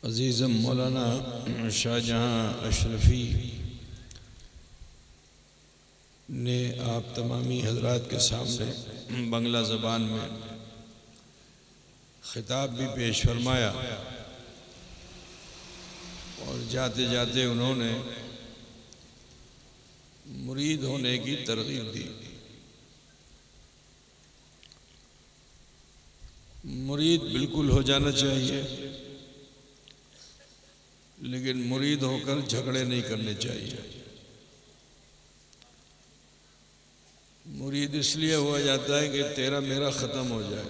अज़ीज़म मौलाना शाहजहाँ अशरफ़ी ने आप तमामी हज़रात के सामने बंगला ज़बान में ख़िताब भी पेश फरमाया और जाते जाते उन्होंने मुरीद होने की तरगीब दी। मुरीद बिल्कुल हो जाना चाहिए, लेकिन मुरीद होकर झगड़े नहीं करने चाहिए। मुरीद इसलिए हुआ जाता है कि तेरा मेरा ख़त्म हो जाए।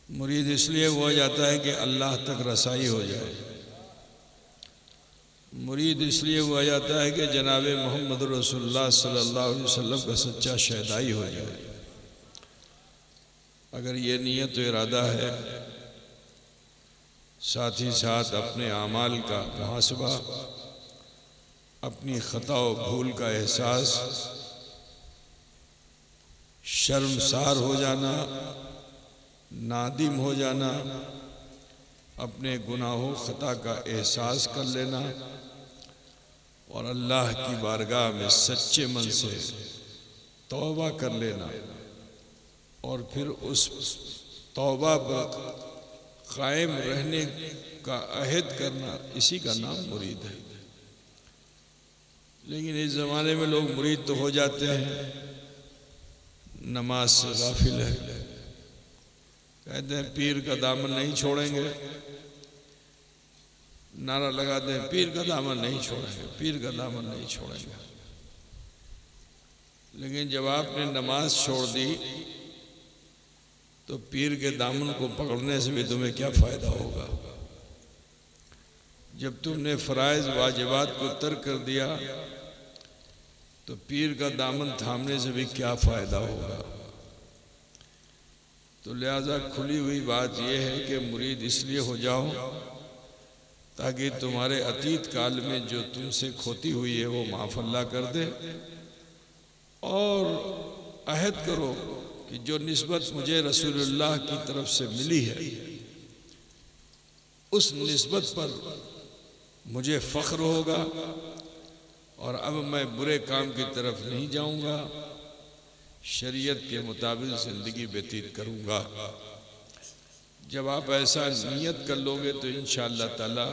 मुरीद इसलिए हुआ जाता है कि अल्लाह तक रसाई हो जाए। मुरीद इसलिए हुआ जाता है कि जनाब मोहम्मद रसूलुल्लाह सल्लल्लाहु अलैहि वसल्लम का सच्चा शहदाई हो जाए। अगर ये नियत व इरादा है, साथ ही साथ अपने आमाल का मुहासबा, अपनी ख़ता व भूल का एहसास, शर्मसार हो जाना, नादिम हो जाना, अपने गुनाहों ख़ता का एहसास कर लेना और अल्लाह की बारगाह में सच्चे मन से तौबा कर लेना और फिर उस तौबा पर कायम रहने का अहद करना, इसी का नाम मुरीद है। लेकिन इस ज़माने में लोग मुरीद तो हो जाते हैं, नमाज से गाफिल है, कहते हैं पीर का दामन नहीं छोड़ेंगे, नारा लगाते हैं पीर का दामन नहीं छोड़ेंगे, पीर का दामन नहीं छोड़ेंगे। लेकिन जब आपने नमाज छोड़ दी तो पीर के दामन को पकड़ने से भी तुम्हें क्या फ़ायदा होगा। जब तुमने फ़राइज़ वाजिबात को तर्क कर दिया तो पीर का दामन थामने से भी क्या फ़ायदा होगा। तो लिहाजा खुली हुई बात यह है कि मुरीद इसलिए हो जाओ ताकि तुम्हारे अतीत काल में जो तुमसे खोती हुई है वो माफ़ अल्लाह कर दे, और अहद करो कि जो निस्बत मुझे रसूलुल्लाह की तरफ से मिली है उस निस्बत पर मुझे फ़ख्र होगा और अब मैं बुरे काम की तरफ नहीं जाऊंगा, शरीयत के मुताबिक ज़िंदगी व्यतीत करूंगा। जब आप ऐसा नियत कर लोगे तो इंशाअल्लाह ताला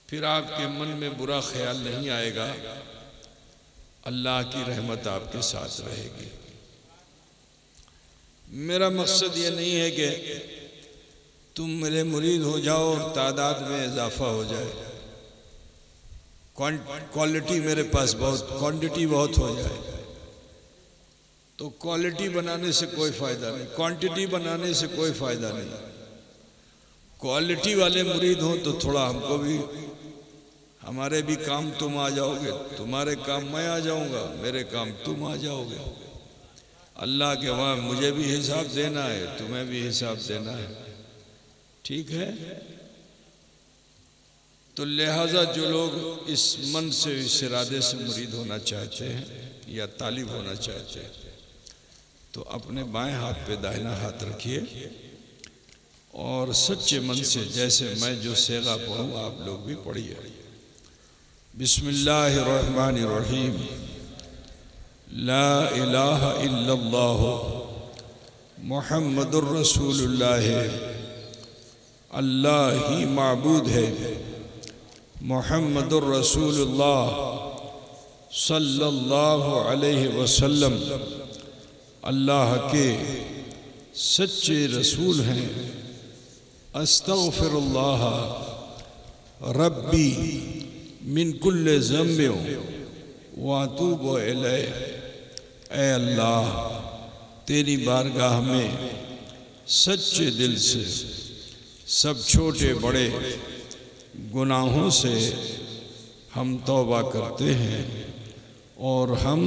फिर आपके मन में बुरा ख्याल नहीं आएगा, अल्लाह की रहमत आपके साथ रहेगी। मेरा मकसद ये नहीं है कि तुम मेरे मुरीद हो जाओ और तादाद में इजाफा हो जाए, क्वालिटी मेरे पास बहुत, क्वांटिटी बहुत हो जाए। तो क्वालिटी बनाने से कोई फ़ायदा नहीं, क्वांटिटी बनाने से कोई फ़ायदा नहीं। क्वालिटी वाले मुरीद हों तो थोड़ा हमको भी, हमारे भी काम तुम आ जाओगे, तुम्हारे काम मैं आ जाऊंगा, मेरे काम तुम आ जाओगे। अल्लाह के वहाँ मुझे भी हिसाब देना है, तुम्हें भी हिसाब देना है, ठीक है। तो लिहाजा जो लोग इस मन से, इस इरादे से मुरीद होना चाहते हैं या तालिब होना चाहते हैं तो अपने बाएं हाथ पे दाहिना हाथ रखिए और सच्चे मन से, जैसे मैं जो सेगा पढ़ूँ आप लोग भी पढ़िए। बिस्मिल्लाहिर्रहमानिर्रहीम। ला इलाहा इल्लल्लाह मुहम्मदुर रसूलुल्लाह। अल्लाह ही माबूद है, मुहम्मदुर रसूलुल्लाह सल्लल्लाहु अलैहि वसल्लम अल्लाह के सच्चे रसूल हैं। अस्तग़फिरुल्लाह रब्बी मिन कुल्ले ज़म्बिन व अतूबु इलैह। ऐ अल्लाह, तेरी बारगाह में सच्चे दिल से सब छोटे बड़े गुनाहों से हम तौबा करते हैं और हम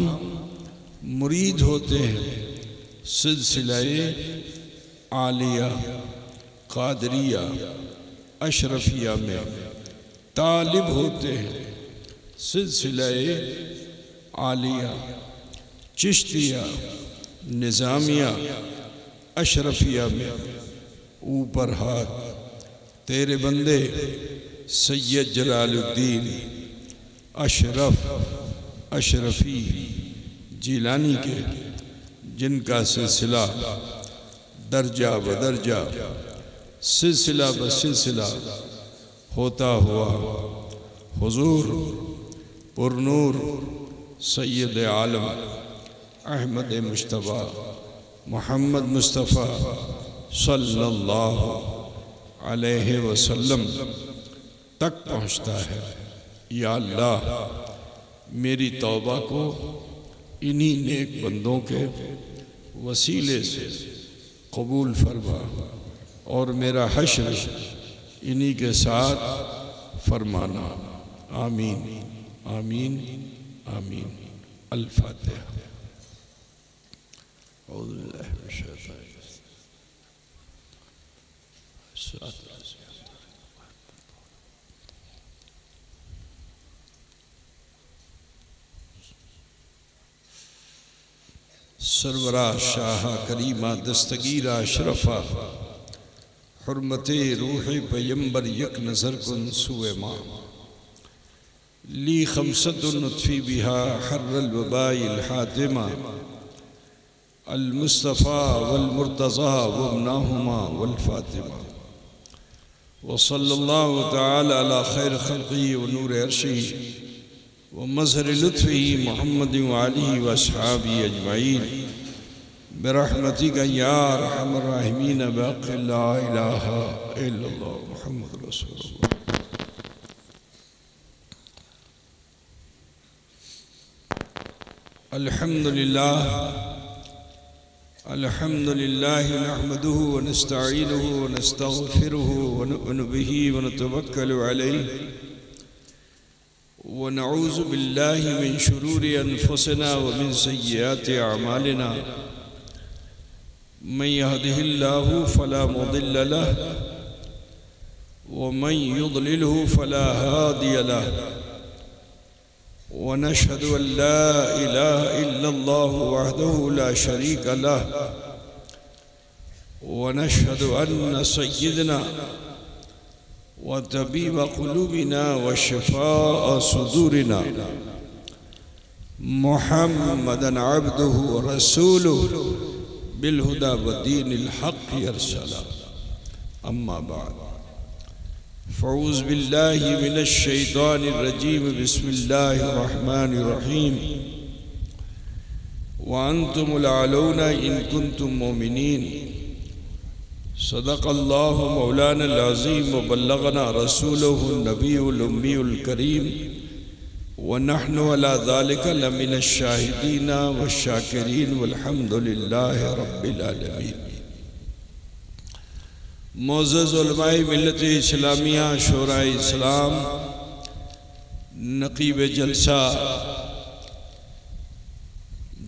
मुरीद होते हैं सिलसिले आलिया कादरिया अशरफिया में, तालिब होते हैं सिलसिले आलिया चिश्तिया निज़ामिया अशरफिया में, ऊपर हाथ तेरे बंदे सैयद जलालुद्दीन अशरफी जिलानी के, जिनका सिलसिला दर्जा बदर्जा सिलसिला ब सिलसिला होता हुआ हुजूर पुरनूर सैयद आलम अहमद मुश्तबा मोहम्मद मुस्तफ़ा सल्लल्लाहु अलैहि वसल्लम तक पहुँचता है। या अल्लाह मेरी तौबा को इन्हीं नेक बंदों के वसीले से कबूल फरमा और मेरा हश्र इन्हीं के साथ फरमाना। आमीन आमीन आमीन। अल-फातिहा। सरवरा शाह करीमा दस्तगीरा अशरफा हुर्मते रूह पैगंबर यक नज़र कुन सुए माँ ली खमसतुन नुत्फ़ी बिहा हर्रल वबाइल हातिमा अल मुस्तफ़ा वल मुर्तज़ा वब्नाहुमा वल फातिमा व सल्लल्लाहु तआला अला खैर खल्क़ी व नूर अर्शी व मज़हर लुत्फ़ी मुहम्मद व आलिहि व अस्हाबी अजमईन बिरहमतिका या अरहमर राहिमीन बिहक़्क़ि ला इलाहा इल्लल्लाह मुहम्मद रसूलुल्लाह। अल्हम्दुलिल्लाह अल्हम्दुलिल्लाह नहमदुहु व नस्तईनुहु व नस्तग़फिरुहु व नु'मिनु बिही व नतवक्कलु अलैहि व नऊज़ु बिल्लाहि मिन शुरूरि अनफुसिना व मिन सय्यिआति अअमालिना मन यहदिहिल्लाहु फला मुदिल्ल लहु व मन युद्लिलहु फला हादिय लहु व नशहदु अन ला इलाहा इल्लल्लाहु वहदहु ला शरीका लहु व नशहदु अन्न सय्यिदना व तबीब क़ुलूबिना व शिफ़ाअ सुदूरिना मुहम्मदन अब्दुहु व रसूलुहु बिलहुदा व दीनिल हक़्क़ि अरसला। अम्मा बाद फ़ऊज़ु बिल्लाहि मिनश शैतानिर रजीम बिस्मिल्लाहिर रहमानिर रहीम व अंतुमुल आलौना इन कुंतुम मोमिनीन सदक़ल्लाहु मौलानल अज़ीम व बल्लगना रसूलुहुन नबियुल उम्मीयुल करीम व नहनु अला ज़ालिका लमिनश शाहिदीन व शाकिरीन वल्हम्दुलिल्लाहि रब्बिल आलमीन। मोअज़्ज़ज़ उलमाए मिल्लत इस्लामिया शोराए इस्लाम नक़ीब जलसा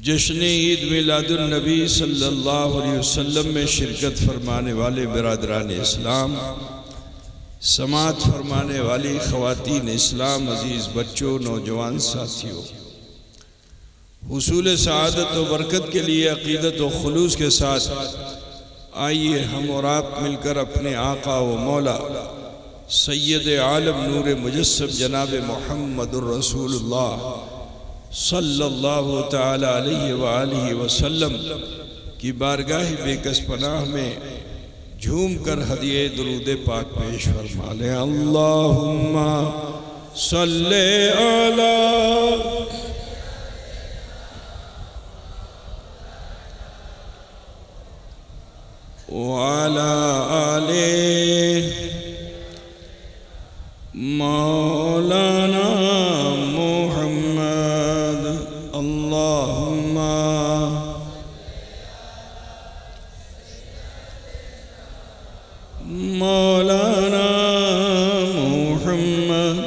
जश्न ईद मिलादुन नबी सल्लल्लाहु अलैहि वसल्लम में शिरकत फरमाने वाले बिरादरान इस्लाम, समात फरमाने वाली ख़वातीन इस्लाम, अजीज़ बच्चों, नौजवान साथियों, हुसूल सआदत व बरकत के लिए अक़ीदत व खुलूस के साथ आइए हम और आप मिलकर अपने आका व मौला सैयद आलम नूर मुजस्सम जनाब मुहम्मदुर रसूलुल्लाह सल्लल्लाहु तआला अलैहि व आलिहि वसल्लम की बारगाह बेकस पनाह में झूम कर हदिये दुरूद पाक पेश फरमा लें। अल्लाहुम्मा सल्ले अला वाला आले मौलाना मुहम्मद। अल्लाहुम्मा मौलाना मुहम्मद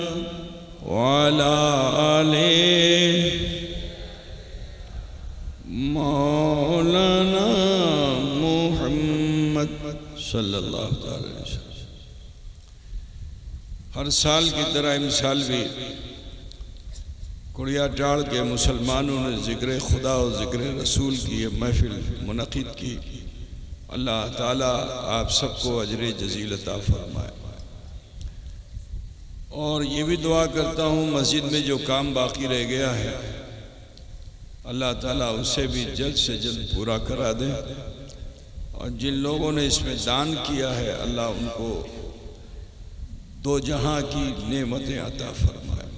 वाला आले मौलाना सल्लल्लाहु अलैहि वसल्लम। हर साल की तरह इस साल भी कुड़िया टाड़ के मुसलमानों ने ज़िक्र खुदा और ज़िक्र रसूल की ये महफिल मुनक़िद की। अल्लाह ताला आप सबको अजर जज़ील अता फरमाए। और ये भी दुआ करता हूँ मस्जिद में जो काम बाकी रह गया है अल्लाह ताला उसे भी जल्द से जल्द पूरा करा दे, और जिन लोगों ने इसमें दान किया है अल्लाह उनको दो जहां की नेमतें अता फरमाए।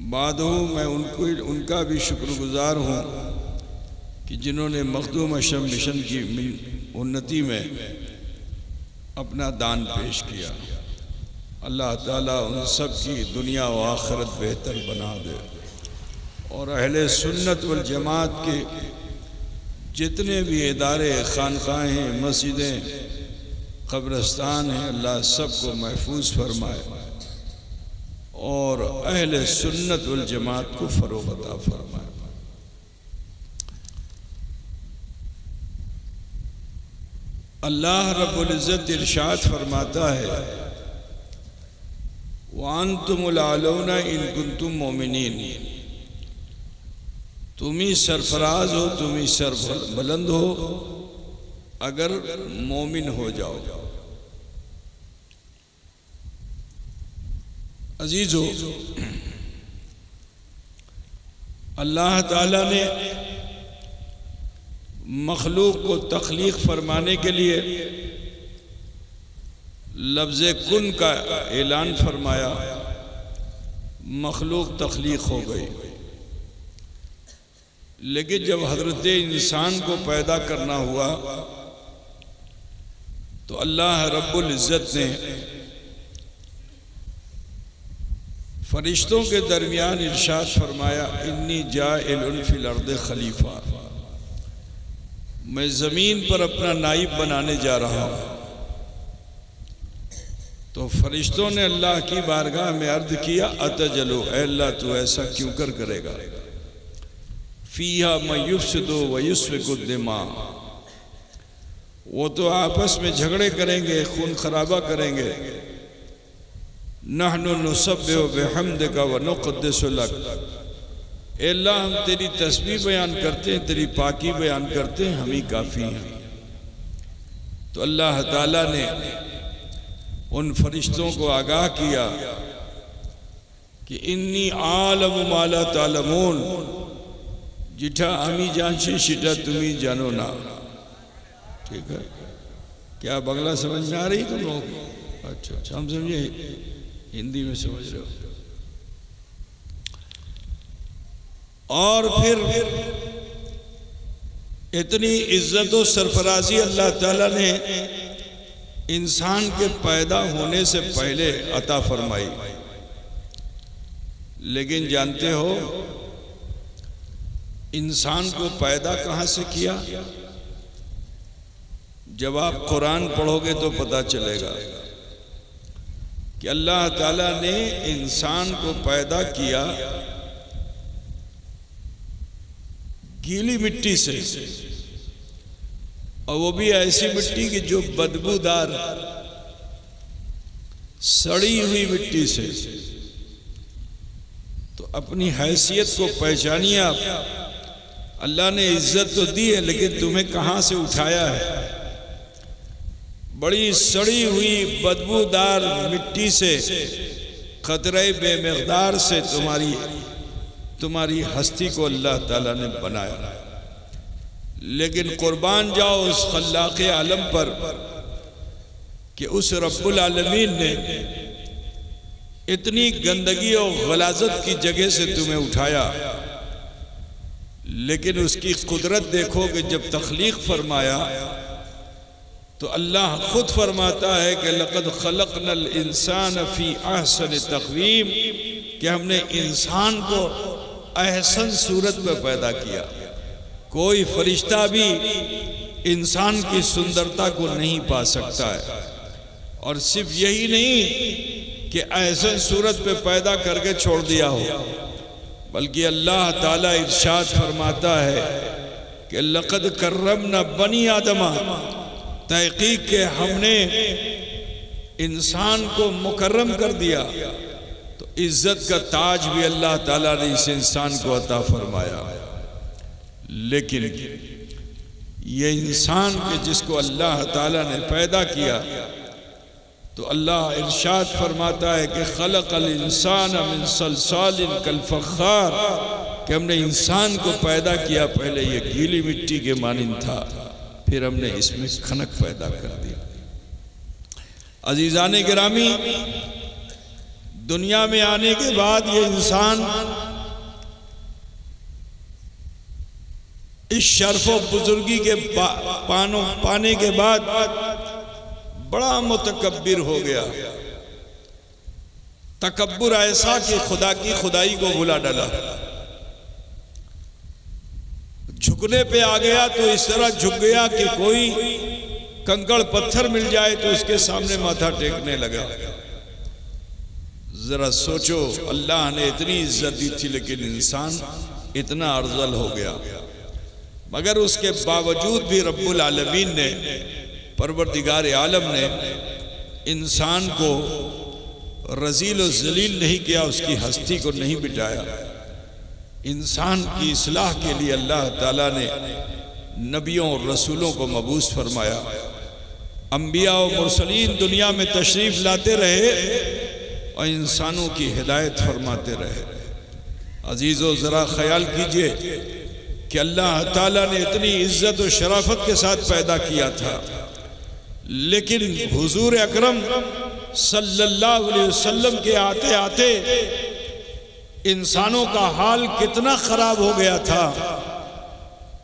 बाद मैं उनका भी शुक्रगुजार हूँ कि जिन्होंने मखदूम अशम मिशन की उन्नति में अपना दान पेश किया। अल्लाह ताला उन सब की दुनिया व आखिरत बेहतर बना दे, और अहले सुन्नत वल जमात के जितने भी इदारे, खानकाहें, मस्जिदें, कब्रस्तान हैं, अल्लाह सबको महफूज फरमाए और अहले सुन्नत वल जमात को फरोग़ अता फरमाए। अल्लाह रब्बुल इज़्ज़त इरशाद फरमाता है, वांतुमुल आलौना इन कुंतुम मोमिनीन, तुम ही सरफराज हो, तुम ही सर बुलंद हो अगर मोमिन हो जाओ। अजीजो, अल्लाह ताला ने मखलूक को तख्लीक फरमाने के लिए लफ्ज़ कुन का ऐलान फरमाया, मखलूक तख्लीक हो गई। लेकिन जब हजरत इंसान को पैदा करना हुआ तो अल्लाह रब्बुल इज़्ज़त ने फरिश्तों के दरमियान इरशाद फरमाया, इन्नी जाइलुन फिल अर्द खलीफा, मैं ज़मीन पर अपना नाइब बनाने जा रहा हूँ। तो फरिश्तों ने अल्लाह की बारगाह में अर्ज़ किया, अतजलो, ऐ अल्लाह तू ऐसा क्यों करेगा, फ़ीहा मैं युफ़्सिदु व युस्फ़िकु दिमा, वो तो आपस में झगड़े करेंगे, खून खराबा करेंगे। नहनु नुसब्बिहु बिहम्दिका व नुक़द्दिसु लक, ए अल्लाह हम तेरी तस्बीह बयान करते हैं, तेरी पाकी बयान करते हैं, हम ही काफ़ी हैं। तो अल्लाह ताला ने उन फरिश्तों को आगाह किया कि इन्नी आलमु मा ला तालमून, जिठा आमी जानशी शिटा तुम्ही जानो ना। ठीक है, क्या बंगला समझ में आ रही तुम लोग? अच्छा, हम समझे हिंदी में समझ रहे हो। और फिर इतनी इज्जत और सरफराजी अल्लाह ताला ने इंसान के पैदा होने से पहले अता फरमाई। लेकिन जानते हो इंसान को पैदा कहाँ से किया? जब आप कुरान पढ़ोगे तो पता चलेगा कि अल्लाह ताला ने इंसान को पैदा किया गीली मिट्टी से, और वो भी ऐसी मिट्टी की जो बदबूदार सड़ी हुई मिट्टी से। तो अपनी हैसियत को पहचानिए आप। अल्लाह ने इज्जत तो दी है, लेकिन तुम्हें कहां से उठाया है? बड़ी सड़ी हुई बदबूदार मिट्टी से, खतरे बेमिक़दार से तुम्हारी हस्ती को अल्लाह ताला ने बनाया। लेकिन कुर्बान जाओ उस खल्लाक़े आलम पर कि उस रब्बुल आलमीन ने इतनी गंदगी और गलाज़त की जगह से तुम्हें उठाया। लेकिन उसकी कुदरत देखो कि जब तख्लीक फरमाया तो अल्लाह खुद फरमाता है कि लक़द खलक़नल इंसान फ़ी अहसन तक़वीम, कि हमने इंसान को अहसन सूरत में पैदा किया। कोई फरिश्ता भी इंसान की सुंदरता को नहीं पा सकता है। और सिर्फ यही नहीं कि अहसन सूरत पे पैदा करके छोड़ दिया हो, बल्कि अल्लाह ताला इरशाद फरमाता है कि लक़द कर्रमना बनी आदमा, तहक़ीक़ के हमने इंसान को मुकर्रम कर दिया। तो इज्जत का ताज भी अल्लाह ताला ने इस इंसान को अता फरमाया। लेकिन ये इंसान के जिसको अल्लाह ताला ने पैदा किया, तो अल्लाह इरशाद फरमाता है कि खलक़ल इंसान मिन सलसालिन कल फ़ख़्ख़ार, कि हमने इंसान को पैदा किया, पहले ये गीली मिट्टी के मानिंद था, फिर हमने इसमें खनक पैदा कर दी। अजीज़ाने गिरामी, दुनिया में आने के बाद ये इंसान इस शर्फ व बुजुर्गी के पाने के बाद बड़ा मुतकब्बिर हो गया। तकब्बुर ऐसा कि खुदा की खुदाई को भुला डाला। झुकने पे आ गया तो इस तरह झुक गया कि कोई कंकड़ पत्थर मिल जाए तो उसके सामने माथा टेकने लगा। जरा सोचो, अल्लाह ने इतनी इज्जत दी थी लेकिन इंसान इतना अर्जल हो गया। मगर उसके बावजूद भी रब्बुल आलमीन ने, परवरदिगार आलम ने इंसान को रजील और जलील नहीं किया, उसकी हस्ती को नहीं बिटाया। इंसान की इस्लाह के लिए अल्लाह ताला ने नबियों और रसूलों को मबूस फरमाया। अंबिया और मुरसलीन दुनिया में तशरीफ लाते रहे और इंसानों की हिदायत फरमाते रहे। अजीज़ों, ज़रा ख्याल कीजिए कि अल्लाह ताला ने इतनी इज्जत और शराफत के साथ पैदा किया था, लेकिन हुजूर अकरम सल्लल्लाहु अलैहि वसल्लम के आते आते इंसानों का हाल कितना खराब हो गया था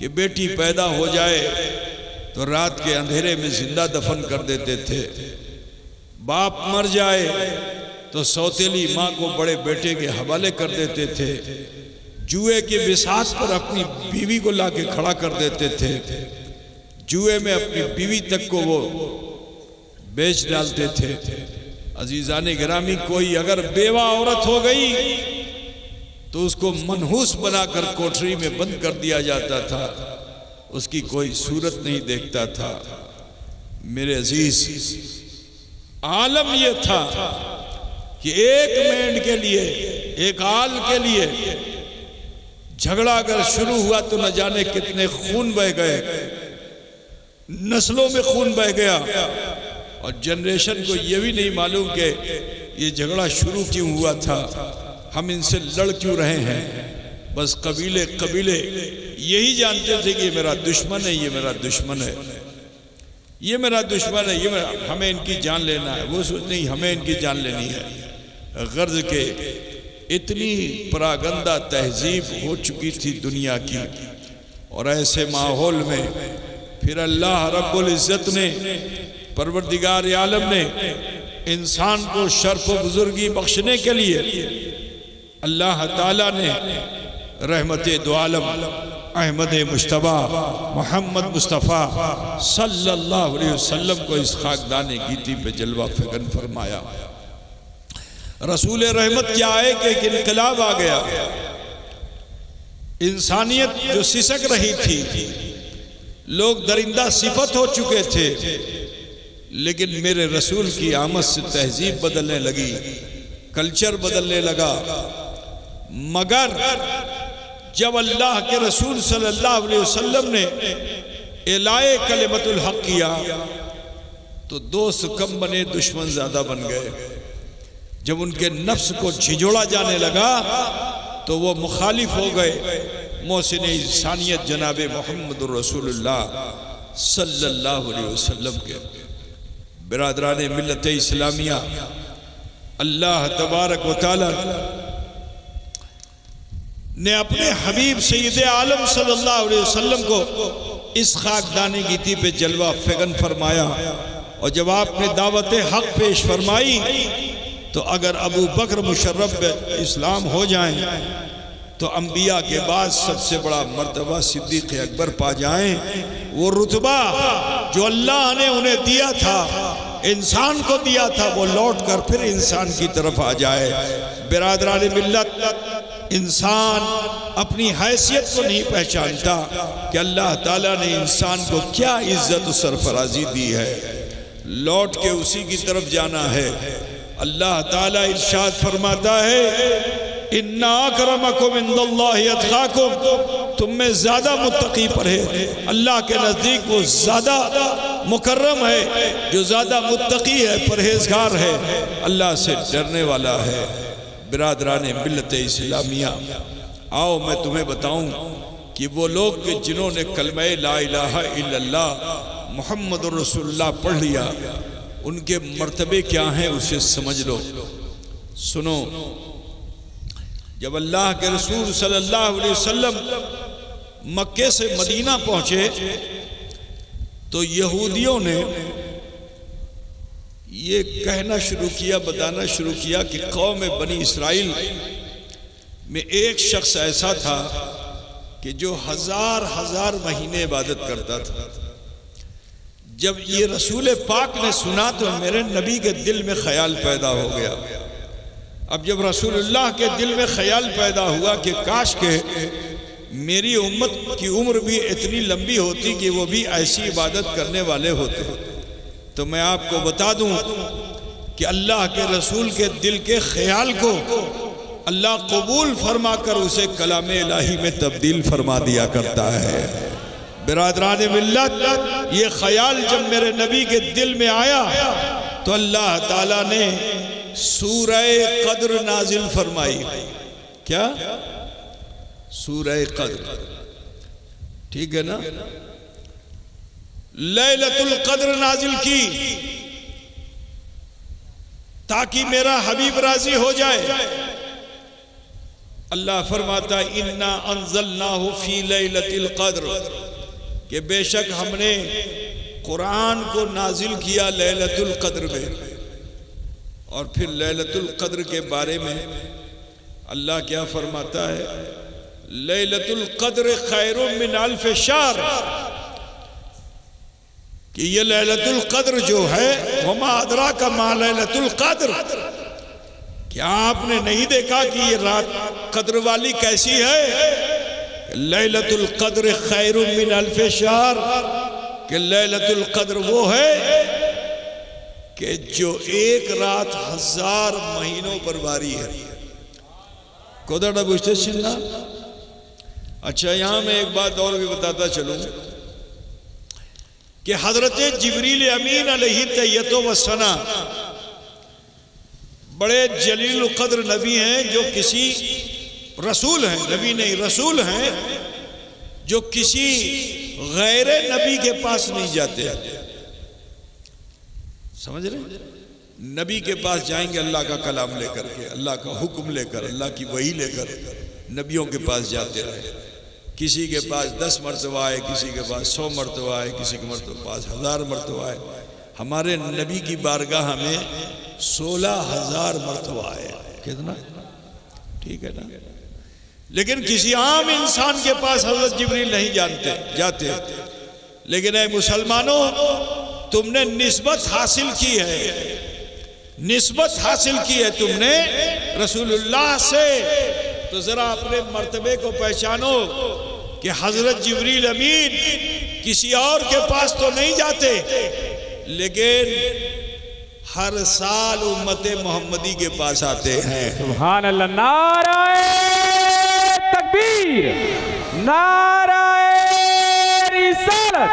कि बेटी पैदा हो जाए तो रात के अंधेरे में जिंदा दफन कर देते थे। बाप मर जाए तो सौतेली माँ को बड़े बेटे के हवाले कर देते थे। जुए की बिसात पर अपनी बीवी को लाके खड़ा कर देते थे। जुए में अपनी बीवी तक को वो बेच डालते थे। अजीज़ाने गिरामी, कोई अगर बेवा औरत हो गई तो उसको मनहूस बनाकर कोठरी में बंद कर दिया जाता था, उसकी कोई सूरत नहीं देखता था। मेरे अजीज, आलम ये था कि एक मेंढ के लिए, एक आल के लिए झगड़ा अगर शुरू हुआ तो न जाने कितने खून बह गए, नस्लों में खून बह गया। और जनरेशन को यह भी नहीं मालूम कि ये झगड़ा शुरू क्यों हुआ था, हम इनसे लड़ क्यों रहे हैं। बस कबीले कबीले यही जानते थे कि ये मेरा दुश्मन है, ये मेरा दुश्मन है, ये मेरा दुश्मन है, ये हमें इनकी जान लेना है। वो सोच नहीं, हमें इनकी जान लेनी है। गर्ज के इतनी परागंदा तहजीब हो चुकी थी दुनिया की। और ऐसे माहौल में फिर अल्लाह रब्बुल इज़्ज़त ने, परवरदिगार आलम ने इंसान को शर्फ व बुजुर्गी बख्शने के लिए अल्लाह ताला ने रहमते दो आलम अहमद मुश्तबा मोहम्मद मुस्तफ़ा सल्लल्लाहु अलैहि वसल्लम को इस खाकदाने गीती पे जलवा फ़िगन फरमाया। रसूल रहमत क्या आए कि एक इनकलाब आ गया। इंसानियत जो सिसक रही थी, लोग दरिंदा सिफत हो चुके थे, लेकिन मेरे रसूल की आमद से तहजीब बदलने लगी, कल्चर बदलने लगा। मगर जब अल्लाह के रसूल सल्लल्लाहु अलैहि वसल्लम ने एलाए कलिमतुल हक किया तो दोस्त कम बने, दुश्मन ज्यादा बन गए। जब उनके नफ्स को झिझोड़ा जाने लगा तो वो मुखालिफ हो गए मोहसिन इंसानियत जनाब मोहम्मद रसूलुल्लाह सल्लल्लाहु अलैहि वसल्लम के। बिरादरान मिल्लत इस्लामिया, अल्लाह तबारक व तआला ने अपने हबीब सैयद आलम सल्लल्लाहु अलैहि वसल्लम को इस खाकदाने गीती पे जलवा फ़िगन फरमाया। और जब आपने दावत हक पेश फरमाई तो अगर अबू बकर मुशर्रफ इस्लाम हो जाएं तो अंबिया के बाद सबसे बड़ा मर्तबा सिद्दीक़ अकबर पा जाएं। वो रुतबा जो अल्लाह ने उन्हें दिया था, इंसान को दिया था, वो लौट कर फिर इंसान की तरफ आ जाए। बिरादरान मिल्लत, इंसान अपनी हैसियत को नहीं पहचानता कि अल्लाह ताला ने इंसान को क्या इज्जत और सरफराजी दी है। लौट के उसी की तरफ जाना है। अल्लाह ताला इरशाद फरमाता है, इन्ना अकरमकुम इंदल्लाहि अतकाकुम, तुम में ज्यादा मुत्तकी परहेज, अल्लाह के नजदीक वो ज्यादा मुकर्रम है जो ज्यादा मुत्तकी है, परहेजगार है, अल्लाह से डरने वाला है। बिरादरान मिल्लत इस्लामिया, आओ मैं तुम्हें बताऊं कि वो लोग कि जिन्होंने कलमा ला इलाहा इल्लल्लाह मुहम्मदुर रसूलुल्लाह पढ़ लिया, उनके मर्तबे क्या हैं उसे समझ लो। सुनो, जब अल्लाह के रसूल सल्लल्लाहु अलैहि वसल्लम मक्के से मदीना पहुंचे तो यहूदियों ने ये कहना शुरू किया, बताना शुरू किया कि कौम बनी इस्राइल में एक शख्स ऐसा था कि जो हजार हजार महीने इबादत करता था। जब ये रसूल पाक ने सुना तो मेरे नबी के दिल में ख्याल पैदा हो गया। अब जब रसूलुल्लाह के दिल में ख्याल पैदा हुआ कि काश के मेरी उम्मत की उम्र भी इतनी लंबी होती कि वो भी ऐसी इबादत करने वाले होते, तो मैं आपको बता दूं कि अल्लाह के रसूल के दिल के ख्याल को अल्लाह कबूल फरमाकर उसे कलाम इलाही में तब्दील फरमा दिया करता है। बिरादरान मिल्लत, ये ख्याल जब मेरे नबी के दिल में आया तो अल्लाह ताला ने सूरह कद्र नाजिल फरमाई। क्या? सूरह कद्र, ठीक है ना? लैलतुल कद्र नाजिल की ताकि मेरा हबीब राजी हो जाए। अल्लाह फरमाता इन्ना अंज़लनाहु फी लैलतिल कद्र, कि बेशक हमने कुरान को नाजिल किया लैलतुल कद्र में। और फिर लैलतुल कद्र के बारे में अल्लाह क्या फरमाता है? लैलतुल कद्र खैरुम मिन अल्फ शहर, कि ये लैलतुल कद्र जो है वमा अदरा का मा लैलतुल कद्र, क्या आपने नहीं देखा कि ये रात कद्र वाली कैसी है? लैलतुल कद्र खैरुम मिन अल्फ शहर, कि लैलतुल कद्र वो है कि जो एक रात हजार महीनों पर भारी है। कोदाड़ा बुझते सुनना। अच्छा, यहां मैं एक बात और भी बताता चलूं कि हजरत जिब्रील अमीन अलैहि तैयतो व सना बड़े जलील कद्र नबी हैं, जो किसी रसूल हैं, नबी नहीं रसूल हैं, जो किसी गैर नबी के पास नहीं जाते। समझ रहे? नबी के पास जाएंगे अल्लाह का कलाम लेकर के, अल्लाह का हुक्म लेकर, अल्लाह की वही लेकर नबियों के पास जाते रहे। किसी के पास 10 मरतबा आए, किसी के पास 100 मरतबा आए, किसी के पास 1000 मरतबा आए। हमारे नबी की बारगाह में 16,000 मरतबा आए। कितना? ठीक है ना? लेकिन किसी आम इंसान के पास हजरत जिब्रील नहीं जाते। लेकिन ऐ मुसलमानों, तुमने निस्बत हासिल की है, निस्बत हासिल की है तुमने रसूलुल्लाह से, तो जरा अपने मर्तबे को पहचानो कि हजरत जिब्रील अमीन किसी और के पास तो नहीं जाते, लेकिन हर साल उम्मते मोहम्मदी के पास आते हैं। सुभान अल्लाह। नाराए तकबीर, नाराए रिसालत,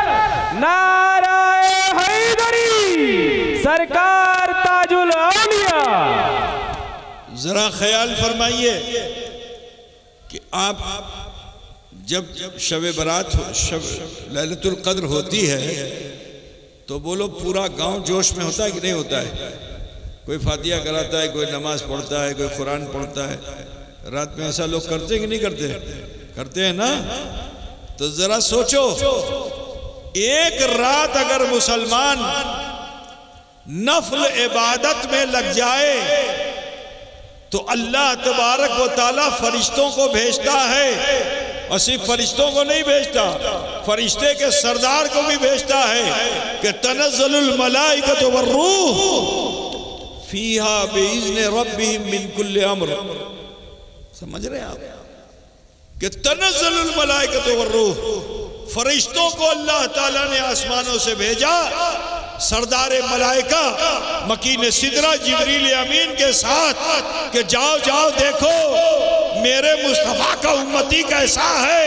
नाराए हैदरी, सरकार ताजुल औलिया। जरा ख्याल फरमाइए कि आप जब शब बरात लैलतुल कद्र होती है तो बोलो पूरा गांव जोश में होता है कि नहीं होता है? कोई फातिहा कराता है, कोई नमाज पढ़ता है, कोई कुरान पढ़ता है। रात में ऐसा लोग करते हैं कि नहीं करते? करते हैं ना? तो जरा सोचो, एक रात अगर मुसलमान नफल इबादत में लग जाए तो अल्लाह तबारक व तआला फरिश्तों को भेजता है, और सिर्फ फरिश्तों को नहीं भेजता, फरिश्ते के सरदार को भी भेजता है कि तनज़्ज़लुल मलाइकतु वर्रूह फीहा बिइज़्नि रब्बिहिम मिन कुल्लि अम्र। समझ रहे हैं आप? कि तनज़्ज़लुल मलाइकतु वर्रूह, फरिश्तों को अल्लाह ताला ने आसमानों से भेजा, सरदार मलाइका मकीन सिदरा जिब्रील अमीन के साथ, कि जाओ जाओ देखो मेरे मुस्तफा का उम्मती कैसा है।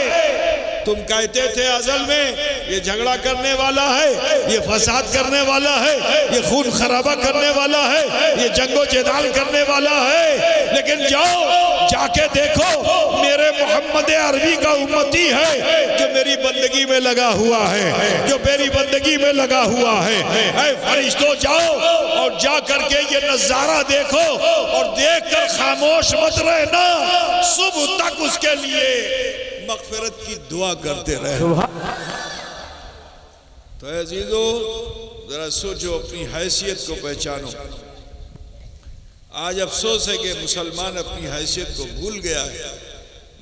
तुम कहते थे अज़ल में ये झगड़ा करने वाला है, ये फसाद करने वाला है, ये खून खराबा करने वाला है, ये जंगो जदाल करने वाला है। लेकिन जाओ जाके देखो मेरे मोहम्मद अरबी का उम्मती है जो मेरी बंदगी में लगा हुआ है, जो मेरी बंदगी में लगा हुआ है। ऐ फरिश्तों जाओ और जा करके ये नजारा देखो और देखकर खामोश मत रहना, सुबह तक उसके लिए मगफिरत की दुआ करते रहे। तो अजीजो जरा सोचो, अपनी हैसियत को पहचानो। आज अफसोस है कि मुसलमान अपनी हैसियत को भूल गया है,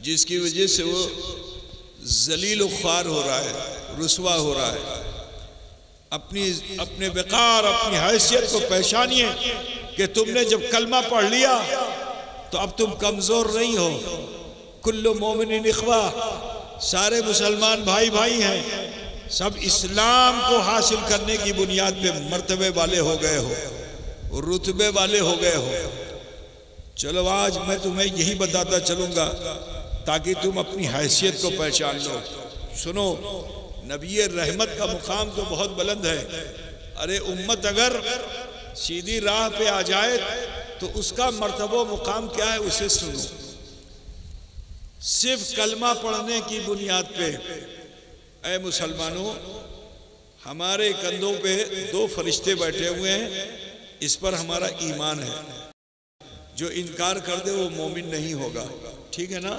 जिसकी वजह से वो जलील ख्वार हो रहा है, रुसवा हो रहा है। अपने वक़ार, अपनी हैसियत को पहचानिए कि तुमने जब कलमा पढ़ लिया तो अब तुम कमज़ोर नहीं हो। कुल्लु मोमिनिन इख्वा, सारे मुसलमान भाई भाई हैं, सब इस्लाम को हासिल करने की बुनियाद पे मर्तबे वाले हो गए हो, रुतबे वाले हो गए हो। चलो आज मैं तुम्हें यही बताता चलूँगा ताकि तुम अपनी हैसियत को पहचान लो। सुनो, नबी रहमत का मुकाम तो बहुत बुलंद है। अरे उम्मत अगर सीधी राह पे आ जाए तो उसका मर्तबा मुकाम क्या है उसे सुनो। सिर्फ कलमा पढ़ने की बुनियाद पे, ऐ मुसलमानों, हमारे कंधों पे दो फरिश्ते बैठे हुए हैं, इस पर हमारा ईमान है। जो इनकार कर दे वो मोमिन नहीं होगा, ठीक है ना।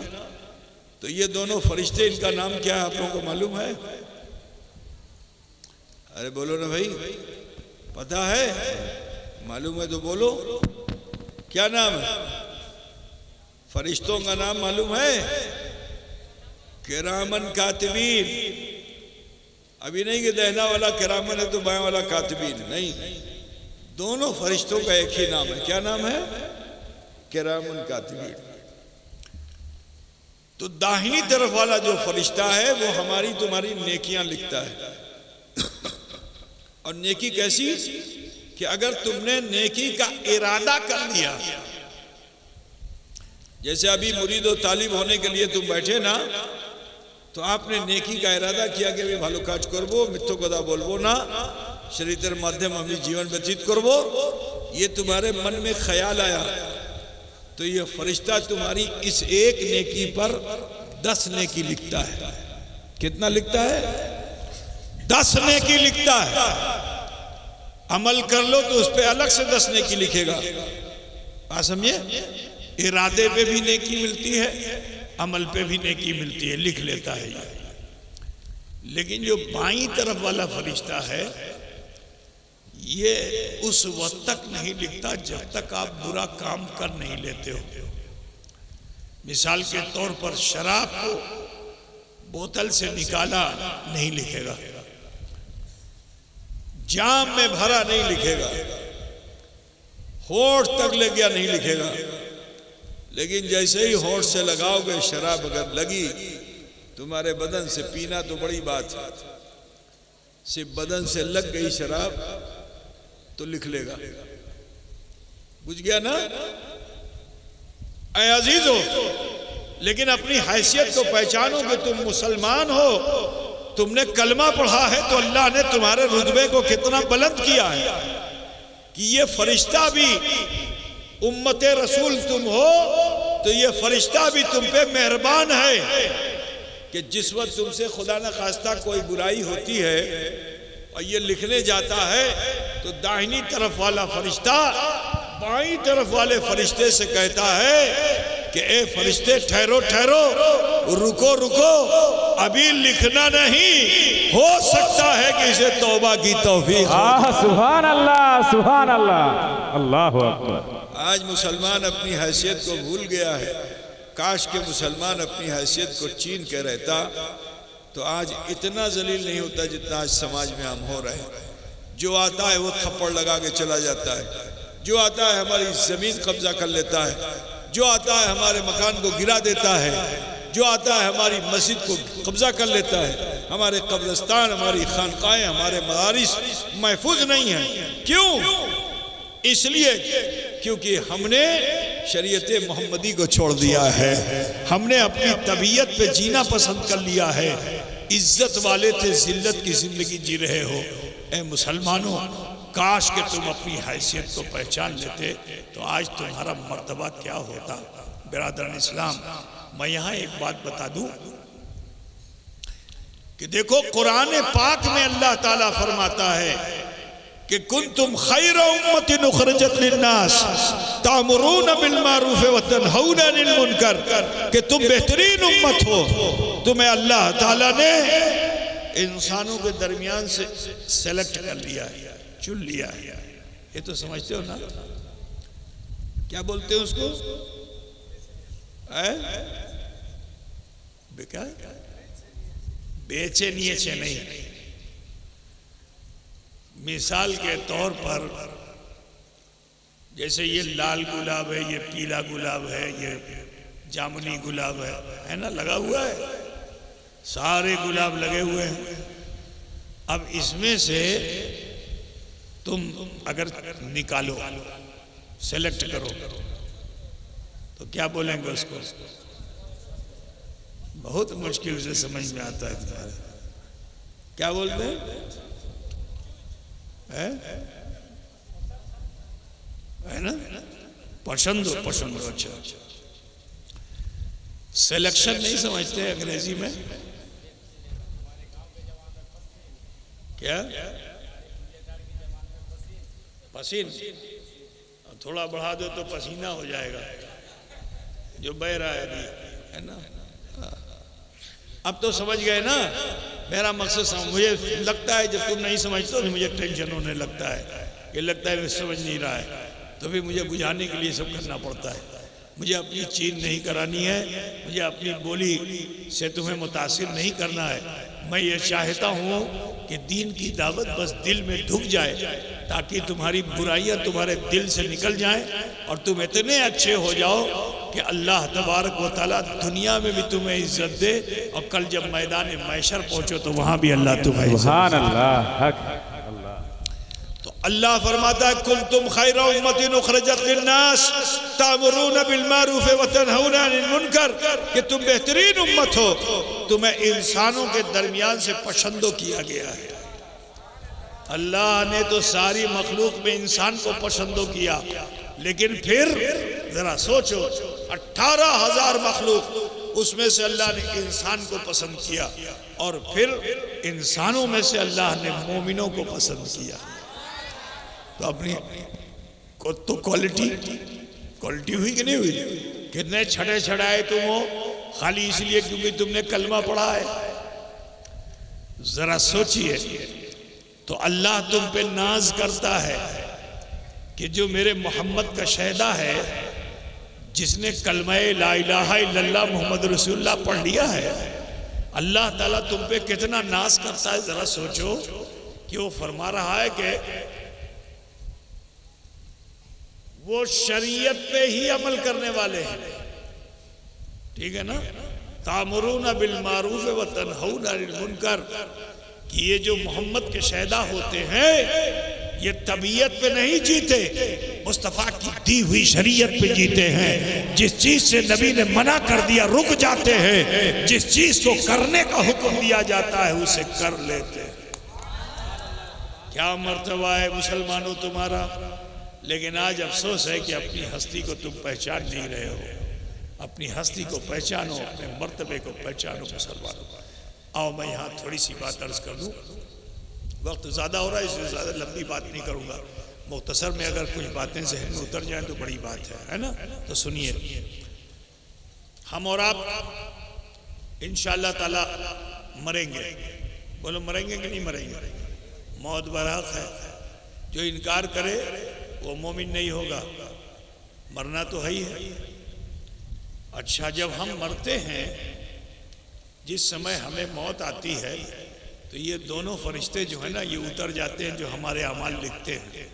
तो ये दोनों फरिश्ते, इनका नाम क्या है आप लोगों को मालूम है? अरे बोलो ना भाई, पता है? मालूम है तो बोलो, क्या नाम है? फरिश्तों का नाम मालूम है? किरामन कातिबीन। अभी नहीं कि दाहिना वाला किरामन है तो बाएं वाला कातिबीन, नहीं, दोनों फरिश्तों का एक ही नाम है। क्या नाम है? किरामन कातिबीन। तो दाहिनी तरफ वाला जो फरिश्ता है वो हमारी तुम्हारी नेकियां लिखता है। और नेकी कैसी कि अगर तुमने नेकी का इरादा कर लिया, जैसे अभी मुरीद और तालिब होने के लिए तुम बैठे ना, तो आपने नेकी का इरादा किया कि अभी भालो काज करबो, मिथ्यो कदा बोलबो ना, शरीयतेर माध्यम अभी जीवन व्यतीत करबो, ये तुम्हारे मन में ख्याल आया, तो ये फरिश्ता तुम्हारी इस एक नेकी पर 10 नेकी लिखता है। कितना लिखता है? 10 नेकी लिखता है। अमल कर लो तो उस पर अलग से 10 नेकी लिखेगा। बात समझिए, इरादे पे भी नेकी मिलती है, अमल पे भी नेकी मिलती है, लिख लेता है ये। लेकिन जो बाईं तरफ वाला फरिश्ता है ये उस वक्त तक नहीं लिखता जब तक आप बुरा काम कर नहीं लेते हो। मिसाल के तौर पर शराब को बोतल से निकाला नहीं लिखेगा, जाम में भरा नहीं लिखेगा, होठ तक ले गया नहीं लिखेगा। लेकिन जैसे ही होठ से लगाओगे, शराब अगर लगी तुम्हारे बदन से, पीना तो बड़ी बात है, सिर्फ बदन से लग गई शराब तो लिख लेगा। बुझ गया ना? ऐ अजीजो, लेकिन अपनी हैसियत को पहचानो कि तुम मुसलमान हो, तुमने कलमा पढ़ा है तो अल्लाह ने तुम्हारे रुतबे को कितना बुलंद किया है कि ये फरिश्ता भी, उम्मते रसूल तुम हो तो ये फरिश्ता भी तुम पे मेहरबान है कि जिस वक्त तुमसे खुदा न खास्ता कोई बुराई होती है और ये लिखने जाता है तो दाहिनी तरफ वाला फरिश्ता बाईं तरफ वाले फरिश्ते से कहता है कि ए फरिश्ते, ठहरो ठहरो, रुको रुको, अभी लिखना नहीं, हो सकता है कि इसे तौबा की तौफीक। सुभान अल्लाह, सुभान अल्लाह, अल्लाहु अकबर। आज मुसलमान अपनी हैसियत को भूल गया है। काश के मुसलमान अपनी हैसियत को छीन के रहता तो आज इतना जलील नहीं होता जितना आज समाज में हम हो रहे हैं। जो आता है वो थप्पड़ लगा के चला जाता है, जो आता है हमारी जमीन कब्जा कर लेता है, जो आता है हमारे मकान को गिरा देता है, जो आता है हमारी मस्जिद को कब्जा कर लेता है, हमारे कब्रिस्तान, हमारी खानकाएं, हमारे मदारिस महफूज नहीं है। क्यों? इसलिए क्योंकि हमने शरीयत मोहम्मदी को छोड़ दिया है। हमने अपनी तबीयत पे जीना पसंद कर लिया है। इज्जत वाले थे, जिल्लत की जिंदगी जी रहे हो। ए मुसलमानों, काश के तुम अपनी हैसियत को पहचान लेते तो आज तुम्हारा मर्तबा क्या होता। बिरादरान इस्लाम, मैं यहाँ एक बात बता दूं कि देखो कुरान पाक में अल्लाह ताला फरमाता है कि कुंतुम खैर उम्मतिन उखरजत लिन्नास तामुरून बिल मारूफ व तनहौना अनिल मुनकर, कि तुम बेहतरीन उम्मत हो। तुम्हें अल्लाह ताला ने इंसानों के दरमियान से सेलेक्ट कर लिया है, चुन लिया है। ये तो समझते हो ना, क्या बोलते हैं उसको? बेचैनी से नहीं। मिसाल के तौर पर जैसे ये लाल गुलाब है, ये पीला गुलाब है, ये जामुनी गुलाब है ना, लगा हुआ है, सारे गुलाब लगे हुए हैं। अब इसमें से तुम अगर निकालो, सेलेक्ट करो, तो क्या बोलेंगे उसको? बहुत मुश्किल से समझ में आता है तुम्हारे। क्या बोलते हैं? है ना, पसंद हो, पसंद हो। अच्छा, सिलेक्शन नहीं समझते अंग्रेजी में? क्या? पसीन, थोड़ा बढ़ा दो तो पसीना हो जाएगा, जो बह रहा है अभी, है ना। अब तो समझ गए ना मेरा मकसद। मुझे लगता है जब तुम नहीं समझते तो मुझे टेंशन होने लगता है, ये लगता है मैं समझ नहीं रहा है, तो फिर मुझे बुझाने के लिए सब करना पड़ता है। मुझे अपनी चीज नहीं करानी है, मुझे अपनी बोली से तुम्हें मुतासिर नहीं करना है। मैं ये चाहता हूँ कि दीन की दावत बस दिल में ढुक जाए, ताकि तुम्हारी बुराइयां तुम्हारे दिल से निकल जाएं और तुम इतने अच्छे हो जाओ कि अल्लाह तबारक व तआला दुनिया में भी तुम्हें इज्जत दे, और कल जब मैदान महशर पहुंचो तो वहां भी अल्लाह तुम्हें इज्जत दे। सुभान अल्लाह, हक अल्लाह। तो अल्लाह फरमाता है कुंतुम खैर उम्मतिन उखरजत लिन्नास तामुरून बिल मारूफ व तनहौना अनिल मुनकर, कि तुम बेहतरीन उम्मत हो। तुम्हें इंसानों के दरमियान से पसंदो किया गया है। अल्लाह ने तो सारी मखलूक में इंसान को पसंदो किया, लेकिन फिर जरा सोचो 18,000 मखलूक, उसमें से अल्लाह ने इंसान को पसंद किया, और फिर इंसानों में से अल्लाह ने मोमिनों को पसंद किया। तो अपनी तो क्वालिटी हुई कि नहीं हुई? कितने छड़े छड़ाए तुम हो, खाली इसलिए क्योंकि तुमने कलमा पढ़ा है। जरा सोचिए, तो अल्लाह तुम पे नाज करता है कि जो मेरे मोहम्मद का शहदा है, जिसने कलमा ला इलाहा इल्लल्लाह मोहम्मद रसूलुल्लाह पढ़ लिया है, अल्लाह ताला तुम पे कितना नाज करता है। जरा सोचो कि वो फरमा रहा है कि वो शरीयत पे ही अमल करने वाले हैं, ठीक है ना। तामुरून बिल मारूफ व तनहौना अनिल मुनकर, कि ये जो मोहम्मद के शहदा होते हैं, ये तबीयत पे नहीं जीते, मुस्तफ़ा की दी हुई शरीयत पे जीते हैं। जिस चीज से नबी ने मना कर दिया रुक जाते हैं, जिस चीज को करने का हुक्म दिया जाता है उसे कर लेते हैं। क्या मर्तबा है मुसलमानों तुम्हारा। लेकिन आज अफसोस है कि अपनी हस्ती को तुम पहचान नहीं रहे हो। अपनी हस्ती को पहचानो, अपने मर्तबे को पहचानो मुसलमानों। आओ मैं यहाँ थोड़ी सी बात अर्ज कर दूँ, वक्त ज़्यादा हो रहा है इसलिए ज़्यादा लंबी बात नहीं करूँगा। मुख्तसर में अगर कुछ बातें जहन में उतर जाएं तो बड़ी बात है ना। तो सुनिए, हम और आप इंशाअल्लाह ताला मरेंगे। बोलो मरेंगे कि नहीं मरेंगे? मौत बराक है। जो इनकार करे वो मोमिन नहीं होगा, मरना तो है ही है। अच्छा, जब हम मरते हैं, जिस समय हमें मौत आती है, तो ये दोनों फरिश्ते जो है ना, ये उतर जाते हैं जो हमारे अमाल लिखते हैं।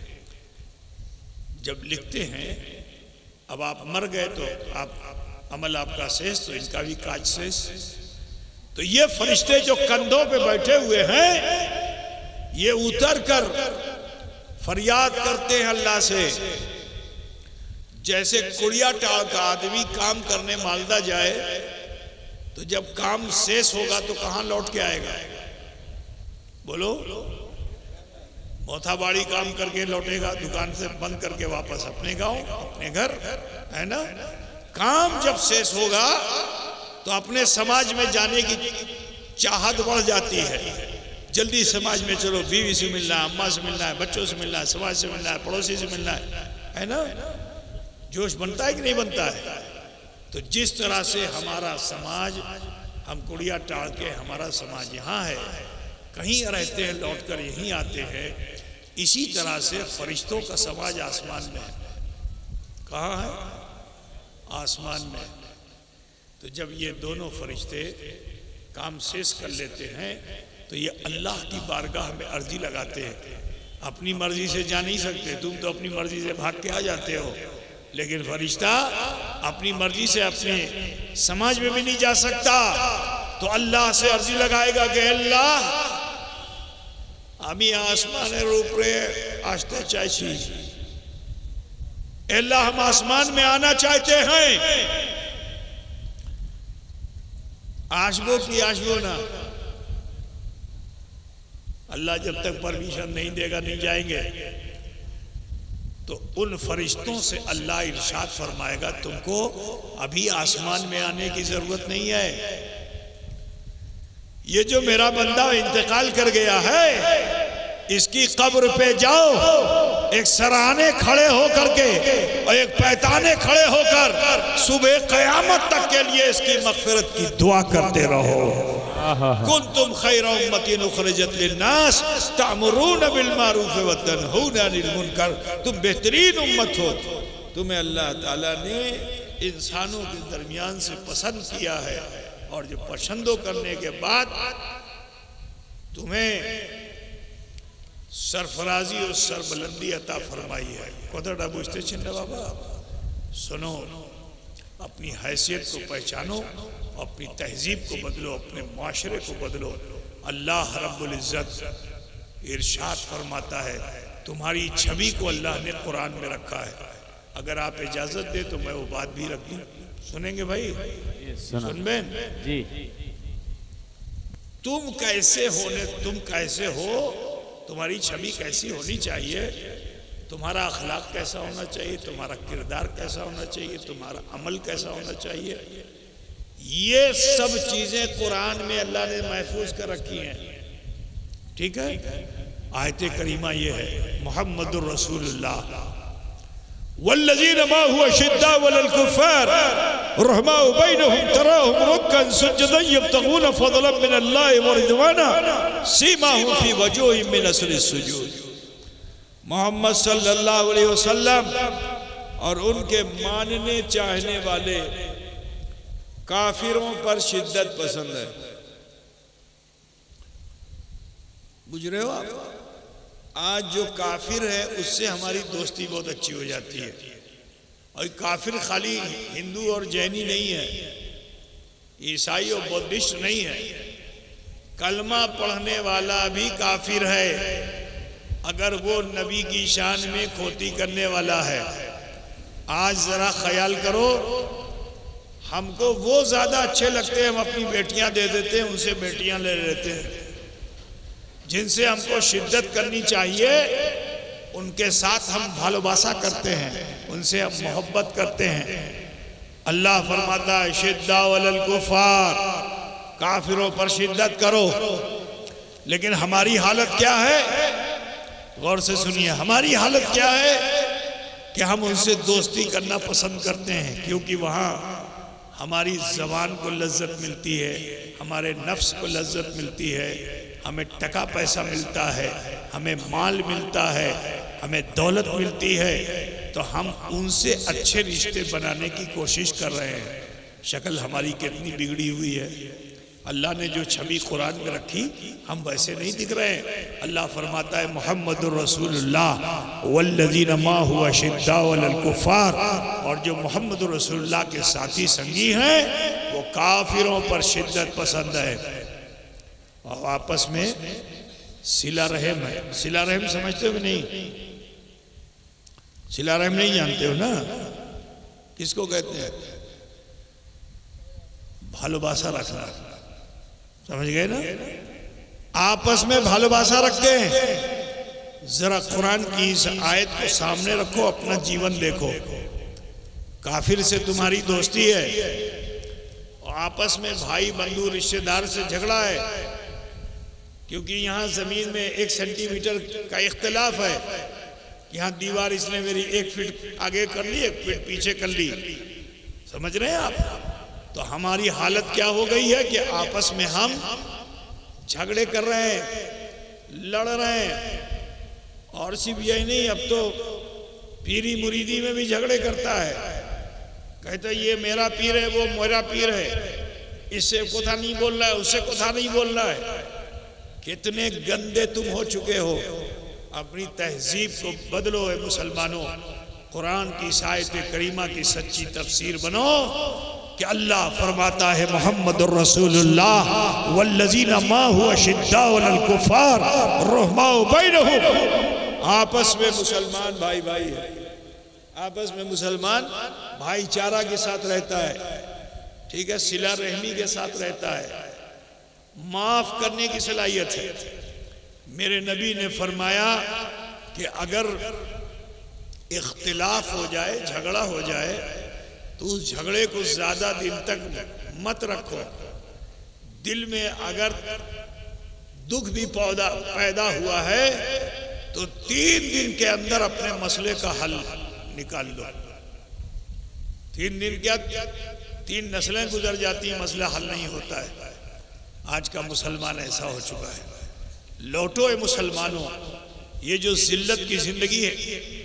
जब लिखते हैं, अब आप मर गए तो आप अमल आपका शेष, तो इनका भी काज शेष। तो ये फरिश्ते जो कंधों पे बैठे हुए हैं, ये उतर कर फरियाद करते हैं अल्लाह से, जैसे कुड़िया टाल का आदमी काम करने मालदा जाए तो जब काम शेष होगा तो कहां लौट के आएगा? बोलो। मोथाबाड़ी काम करके लौटेगा, दुकान से बंद करके वापस अपने गांव, अपने घर, है ना। काम जब शेष होगा तो अपने समाज में जाने की चाहत बढ़ जाती है। जल्दी समाज में चलो, बीवी से मिलना है, अम्मा से मिलना है, बच्चों से मिलना है, समाज से मिलना है, पड़ोसी से मिलना है ना। जोश बनता है कि नहीं बनता है? तो जिस तरह से हमारा समाज, हम कुड़िया टाल के हमारा समाज यहाँ है, कहीं रहते हैं, लौट कर यहीं आते हैं, इसी तरह से फरिश्तों का समाज आसमान में है। कहाँ है? आसमान में। तो जब ये दोनों फरिश्ते काम शेष कर लेते हैं तो ये अल्लाह की बारगाह में अर्जी लगाते हैं। अपनी मर्जी से जा नहीं सकते, तुम तो अपनी मर्जी से भाग के आ जाते हो, लेकिन फरिश्ता अपनी मर्जी से अपने समाज में भी नहीं जा सकता। तो अल्लाह से अर्जी लगाएगा कि अल्लाह आमी आसमानेर ऊपरे आसते चाइছি, अल्लाह हम आसमान में आना चाहते हैं। आसबो की आसबो ना? अल्लाह जब तक परमिशन नहीं देगा नहीं जाएंगे। तो उन फरिश्तों से अल्लाह इरशाद फरमाएगा तुमको अभी आसमान में आने की जरूरत नहीं है। ये जो मेरा बंदा इंतकाल कर गया है, इसकी कब्र पे जाओ, एक सराहने खड़े होकर के और एक पैताने खड़े होकर सुबह क़यामत तक के लिए इसकी मग़फ़िरत की दुआ करते रहो। कुंतुम खैरा उम्मतिन उखरिजत लिन्नास तामुरून बिल मारूफ व तनहूना अनिल मुनकर। तुम बेहतरीन उम्मत हो, तुम्हें अल्लाह ताला ने इंसानों के दरमियान से पसंद किया है, और जो पसंदों करने के बाद तुम्हें सरफराजी और सरबलंदी अता फरमाई है। कतटा बुझते छिन्न बाबा? सुनो, अपनी हैसियत को पहचानो, अपनी तहजीब को बदलो, अपने माशरे को बदलो। अल्लाह रब्बुल इज़्ज़त इरशाद फरमाता है, तुम्हारी छवि को अल्लाह ने कुरान में रखा है। अगर आप इजाजत दे तो मैं वो बात भी रख दूं। सुनेंगे भाई? सुन बेन जी। तुम कैसे हो, तुम्हारी छवि कैसी होनी चाहिए, तुम्हारा अखलाक कैसा होना चाहिए, तुम्हारा किरदार कैसा होना चाहिए, तुम्हारा अमल कैसा होना चाहिए, ये सब चीजें कुरान में अल्लाह ने महफूज कर रखी हैं। ठीक है? आयत करीमा ये है, मुहम्मदुर रसूलुल्लाह वल्लज़ीना माअहु अशिद्दाउ अलल कुफ़्फ़ार रहमाउ बैनहुम तराहुम रुक्कन सुज्जदन यब्तगून फ़ज़लन मिनल्लाहि व रिज़वाना सीमाहुम फ़ी वजूहिहिम मिन असरिस सुजूद। मोहम्मद सल्लल्लाहु अलैहि वसल्लम और उनके मानने चाहने वाले काफिरों पर शिद्दत पसंद है। बुझ रहे हो आप? आज जो काफिर है उससे हमारी दोस्ती बहुत अच्छी हो जाती है। और काफिर खाली हिंदू और जैनी नहीं है, ईसाई और बौद्धिस्ट नहीं है, कलमा पढ़ने वाला भी काफिर है, अगर वो नबी की शान में खोती करने वाला है। आज जरा ख्याल करो, हमको वो ज्यादा अच्छे लगते हैं, हम अपनी बेटियां दे देते हैं, उनसे बेटियां ले लेते हैं। जिनसे हमको शिद्दत करनी चाहिए उनके साथ हम भालोबासा करते हैं, उनसे हम मोहब्बत करते हैं। अल्लाह फरमाता है शिद्दाउ अलल कुफ़ार, काफिरों पर शिद्दत करो। लेकिन हमारी हालत क्या है? गौर से सुनिए, हमारी हालत क्या है कि हम उनसे दोस्ती करना पसंद करते हैं, क्योंकि वहाँ हमारी ज़बान को लज्जत मिलती है, हमारे नफ्स को लज्जत मिलती है, हमें टका पैसा मिलता है, हमें माल मिलता है, हमें दौलत मिलती है, तो हम उनसे अच्छे रिश्ते बनाने की कोशिश कर रहे हैं। शक्ल हमारी कितनी बिगड़ी हुई है। अल्लाह ने जो छवि कुरान में रखी, हम वैसे नहीं दिख रहे हैं। अल्लाह फरमाता है मुहम्मदुर रसूलुल्लाह वल्लज़ीना माअहु अशिद्दाउ अलल कुफ़्फ़ार, और जो मुहम्मदुर रसूलुल्लाह के साथी संगी हैं वो काफिरों पर शिद्दत पसंद है। और आपस में सिला रहम है। सिला रहम समझते हो कि नहीं? सिला रहम नहीं जानते हो ना? इसको कहते हैं भालोबासा रखना। समझ गए ना? आपस में भालोबासा रखते हैं। जरा कुरान की इस आयत को सामने रखो, अपना जीवन देखो। काफिर से तुम्हारी दोस्ती है, आपस में भाई बंधु रिश्तेदार से झगड़ा है, क्योंकि यहाँ जमीन में 1 सेंटीमीटर का इख्तिलाफ है। यहाँ दीवार इसने मेरी 1 फीट आगे कर ली, 1 फीट पीछे कर ली। समझ रहे हैं आप? तो हमारी हालत क्या हो गई है कि आपस में हम झगड़े कर रहे हैं, लड़ रहे हैं। और सिर्फ यही नहीं, अब तो पीरी मुरीदी में भी झगड़े करता है। कहता है ये मेरा पीर है, वो मेरा पीर है, इससे कोथा नहीं बोल रहा है, उससे कोथा नहीं बोल रहा है। कितने गंदे तुम हो चुके हो। अपनी तहजीब को बदलो है मुसलमानों। कुरान की आयत करीमा की सच्ची तफसीर बनो कि अल्लाह फरमाता है मोहम्मदुर रसूलुल्लाह वल्लज़ीना माहु अशिद्दाउ अलल कुफ़ार रुहमाउ बैनहुम। आपस में मुसलमान भाई भाई है, आपस में मुसलमान भाईचारा के साथ रहता है, ठीक है, सिला रहमी के साथ रहता है, माफ करने की सलाहियत है। मेरे नबी ने फरमाया कि अगर इख्तिलाफ हो जाए, झगड़ा हो जाए, तो उस झगड़े को ज्यादा दिन तक मत रखो। दिल में अगर दुख भी पैदा हुआ है तो 3 दिन के अंदर अपने मसले का हल निकाल लो। 3 दिन क्या, 3 नस्लें गुजर जाती हैं, मसला हल नहीं होता है। आज का मुसलमान ऐसा हो चुका है। लौटो ए मुसलमानों, ये जो जिल्लत की जिंदगी है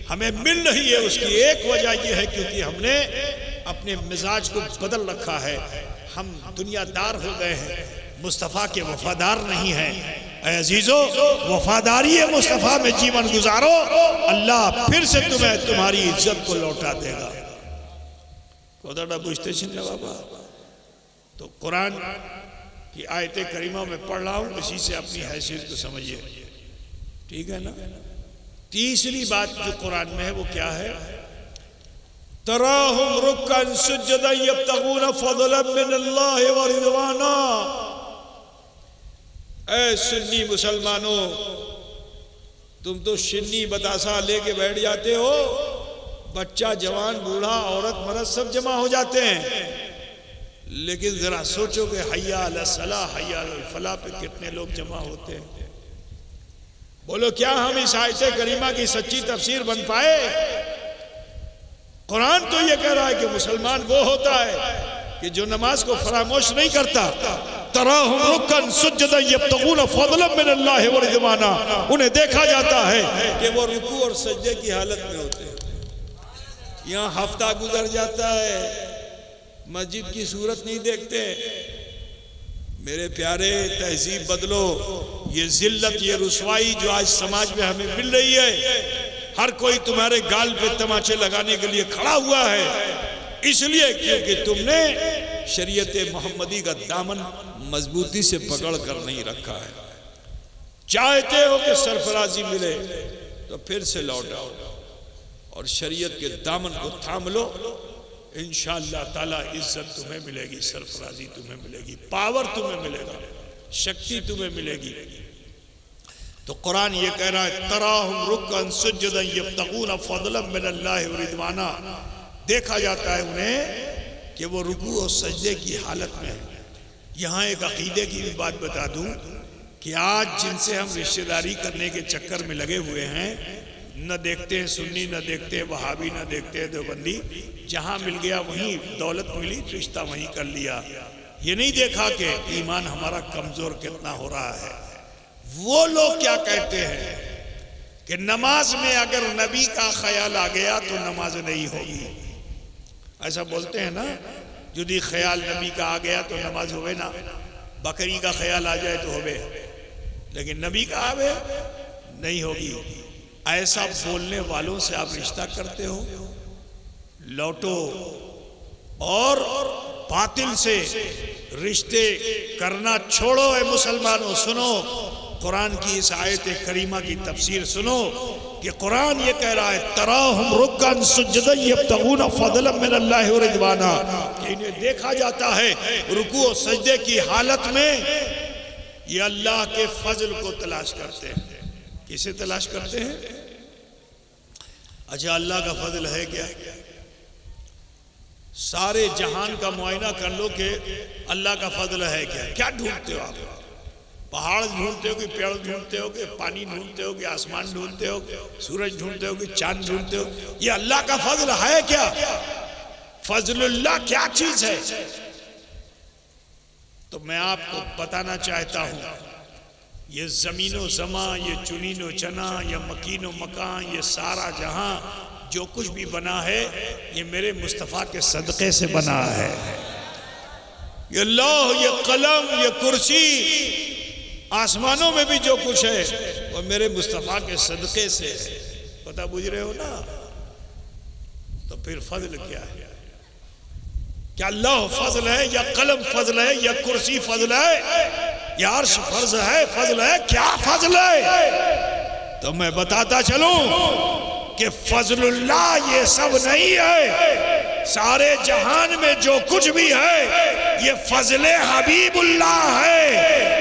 हमें मिल रही है, उसकी एक वजह यह है क्योंकि हमने अपने मिजाज को बदल रखा है। हम दुनियादार हो गए हैं, मुस्तफ़ा के वफादार नहीं हैं। ऐ अजीजो, वफादारी मुस्तफ़ा में जीवन गुजारो, अल्लाह फिर से तुम्हें तुम्हारी इज्जत को लौटा देगा। कोदाड़ा बुझते छिन बाबा। तो कुरान की आयत करीमा में पढ़ रहा हूँ, इसी से अपनी हैसियत को समझिए, ठीक है ना? तीसरी बात जो कुरान में है वो क्या है? तराहुम रुक्कन सुज्जदन यब्तगून फज़लन मिनल्लाहि व रिज़वाना। ऐ सुन्नी मुसलमानों, तुम तो शिन्नी बतासा लेके बैठ जाते हो, बच्चा जवान बूढ़ा औरत मर्द सब जमा हो जाते हैं, लेकिन जरा सोचो कि हय्या अला सलाह हय्या अल फलाह पे कितने लोग जमा होते हैं। बोलो क्या हम इस आयत करीमा की सच्ची तफसीर बन पाए? कुरान तो ये कह रहा है कि मुसलमान वो होता है कि जो नमाज को फरामोश नहीं करता। तराहुम रुक्कन सुज्जदन यब्तगून फज़लन मिनल्लाहि व रिज़वाना। उन्हें देखा जाता है कि वो रुकू और सजदे की हालत में होते हैं। यहाँ हफ्ता गुजर जाता है, मस्जिद की सूरत नहीं देखते। मेरे प्यारे, तहजीब बदलो। ये जिल्लत, ये रुसवाई जो आज समाज में हमें मिल रही है, हर कोई तुम्हारे गाल पे तमाचे लगाने के लिए खड़ा हुआ है, इसलिए क्योंकि तुमने शरीयत मोहम्मदी का दामन मजबूती से पकड़ कर नहीं रखा है। चाहते हो कि सरफराजी मिले तो फिर से लौट आओ और शरीयत के दामन को थाम लो। इंशाअल्लाह ताला इज्जत तुम्हें मिलेगी, सरफराजी तुम्हें मिलेगी, पावर तुम्हें मिलेगा, शक्ति तुम्हें मिलेगी। तो कुरान ये कह रहा है तराहुम रुक्कन सुज्जदन यब्तगून फज़लन मिनल्लाहि व रिज़वाना। देखा जाता है उन्हें कि वो रुकू और सजदे की हालत में है। यहाँ एक अकीदे की भी बात बता दूं कि आज जिनसे हम रिश्तेदारी करने के चक्कर में लगे हुए हैं, न देखते हैं सुन्नी, न देखते हैं वहाबी, न देखते हैं देवबंदी, जहाँ मिल गया वहीं दौलत मिली, रिश्ता वहीं कर लिया। ये नहीं देखा कि ईमान हमारा कमजोर कितना हो रहा है। वो लोग क्या कहते हैं कि नमाज में अगर नबी का ख्याल आ गया तो नमाज नहीं होगी, ऐसा बोलते हैं ना। यदि ख्याल नबी का आ गया तो नमाज होवे ना, बकरी का ख्याल आ जाए तो होवे, लेकिन नबी का आवे नहीं होगी। ऐसा बोलने वालों से आप रिश्ता करते हो, लौटो और बातिल से रिश्ते करना छोड़ो। ए मुसलमानों सुनो, कुरान की इस आयत करीमा की तफसीर सुनो कि कुरान ये कह रहा है तराहुम रुक्कन सुज्जदन यब्तगून फज़लन मिनल्लाहि व रिज़वाना, कि इन्हें देखा जाता है रुकू और सजदे की हालत में ये अल्लाह के फजल को तलाश करते हैं। किसे तलाश करते हैं? अच्छा, अल्लाह का फजल है क्या? सारे जहान का मुआयना कर लो कि अल्लाह का फजल है क्या? क्या ढूंढते हो आप? पहाड़ ढूंढते हो कि पेड़ ढूंढते हो कि पानी ढूंढते हो कि आसमान ढूंढते हो, सूरज ढूंढते हो कि चांद ढूंढते हो? ये अल्लाह का फजल है क्या? फजलुल्लाह क्या चीज है? तो मैं आपको बताना चाहता हूं, ये ज़मीनो ज़मा, ये चुनीनो चना, ये मकीनो मकान, ये सारा जहां जो कुछ भी बना है ये मेरे मुस्तफ़ा के सदक़े से बना है। ये लौह, ये कलम, ये कुर्सी, आसमानों में भी जो कुछ है वो मेरे मुस्तफ़ा के सदक़े से है। पता बुझ रहे हो ना? तो फिर फजल क्या है? क्या लौह फजल है या कलम फजल है या कुर्सी फजल है या अर्श फर्ज है, फजल है? क्या फजल है? तो मैं बताता चलूं कि फजलुल्लाह ये सब नहीं है। सारे जहान में जो कुछ भी है ये फजले हबीबुल्लाह है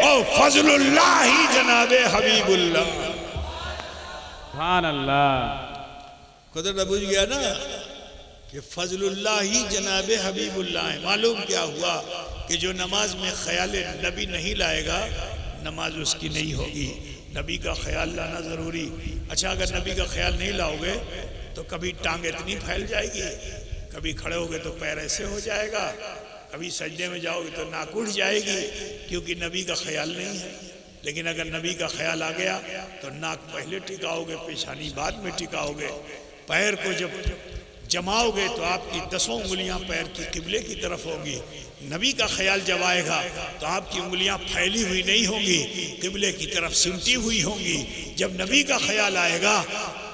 और फजलुल्लाह ही जनाबे हबीबुल्लाह। सुभान अल्लाह। खुद बुझ गया ना कि फजलुल्लाह ही जनाबे हबीबुल्लाह है। मालूम क्या हुआ कि जो नमाज में ख्याल नबी नहीं लाएगा नमाज उसकी नहीं होगी। नबी का ख्याल लाना ज़रूरी। अच्छा, अगर नबी का ख्याल नहीं लाओगे तो कभी टांग इतनी फैल जाएगी, कभी खड़े होगे तो पैर ऐसे हो जाएगा, कभी सजदे में जाओगे तो नाक उठ जाएगी, क्योंकि नबी का ख्याल नहीं है। लेकिन अगर नबी का ख्याल आ गया तो नाक पहले टिकाओगे, पेशानी बाद में टिकाओगे। पैर को जब जमाओगे तो आपकी 10 उंगलियां पैर की किबले की तरफ होगी। नबी का ख्याल जब आएगा तो आपकी उंगलियां फैली हुई नहीं होंगी, किबले की तरफ सिमटी हुई होंगी। जब नबी का ख्याल आएगा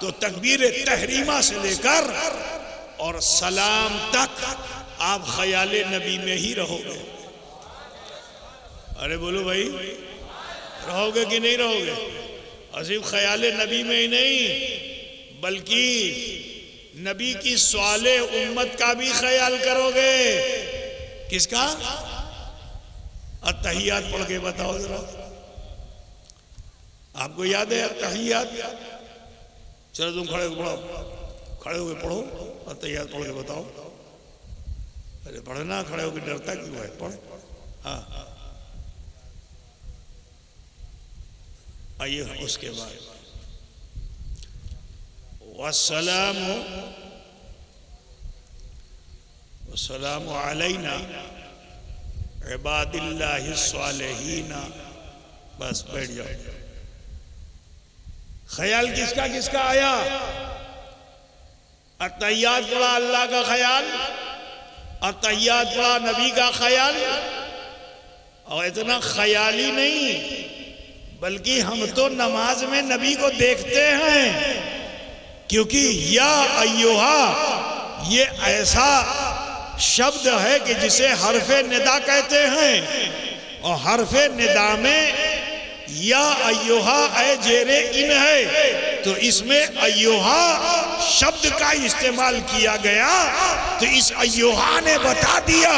तो तकबीर तहरीमा से लेकर और सलाम तक आप ख्याल नबी में ही रहोगे। अरे बोलो भाई, रहोगे कि नहीं रहोगे? और सिर्फ ख्याल नबी में ही नहीं बल्कि नबी की सवाले उम्मत का भी ख्याल करोगे। किसका? अत्तहियात पढ़ के बताओ जरा। आपको याद है अत्तहियात? चलो तुम खड़े हो पढ़ो, खड़े होके पढ़ो अत्तहियात पढ़ के बताओ। अरे पढ़ना, खड़े होके डरता क्यों है? पढ़। हाँ, आइए उसके बाद वस्सलामु वस्सलामु अलैना इबादिल्लाहि स्वालिहीना। बस बैठ जाओ। ख्याल किसका किसका आया? अत्तहियात पढ़ा अल्लाह का ख्याल, अत्तहियात पढ़ा नबी का ख्याल। और इतना ख्याली नहीं बल्कि हम तो नमाज में नबी को देखते हैं, क्योंकि या अय्युहा ये ऐसा शब्द है कि जिसे हरफे निदा कहते हैं। और हरफे निदा में या अय्युहा ए जेरे इन है, तो इसमें अय्युहा शब्द का इस्तेमाल किया गया। तो इस अय्युहा ने बता दिया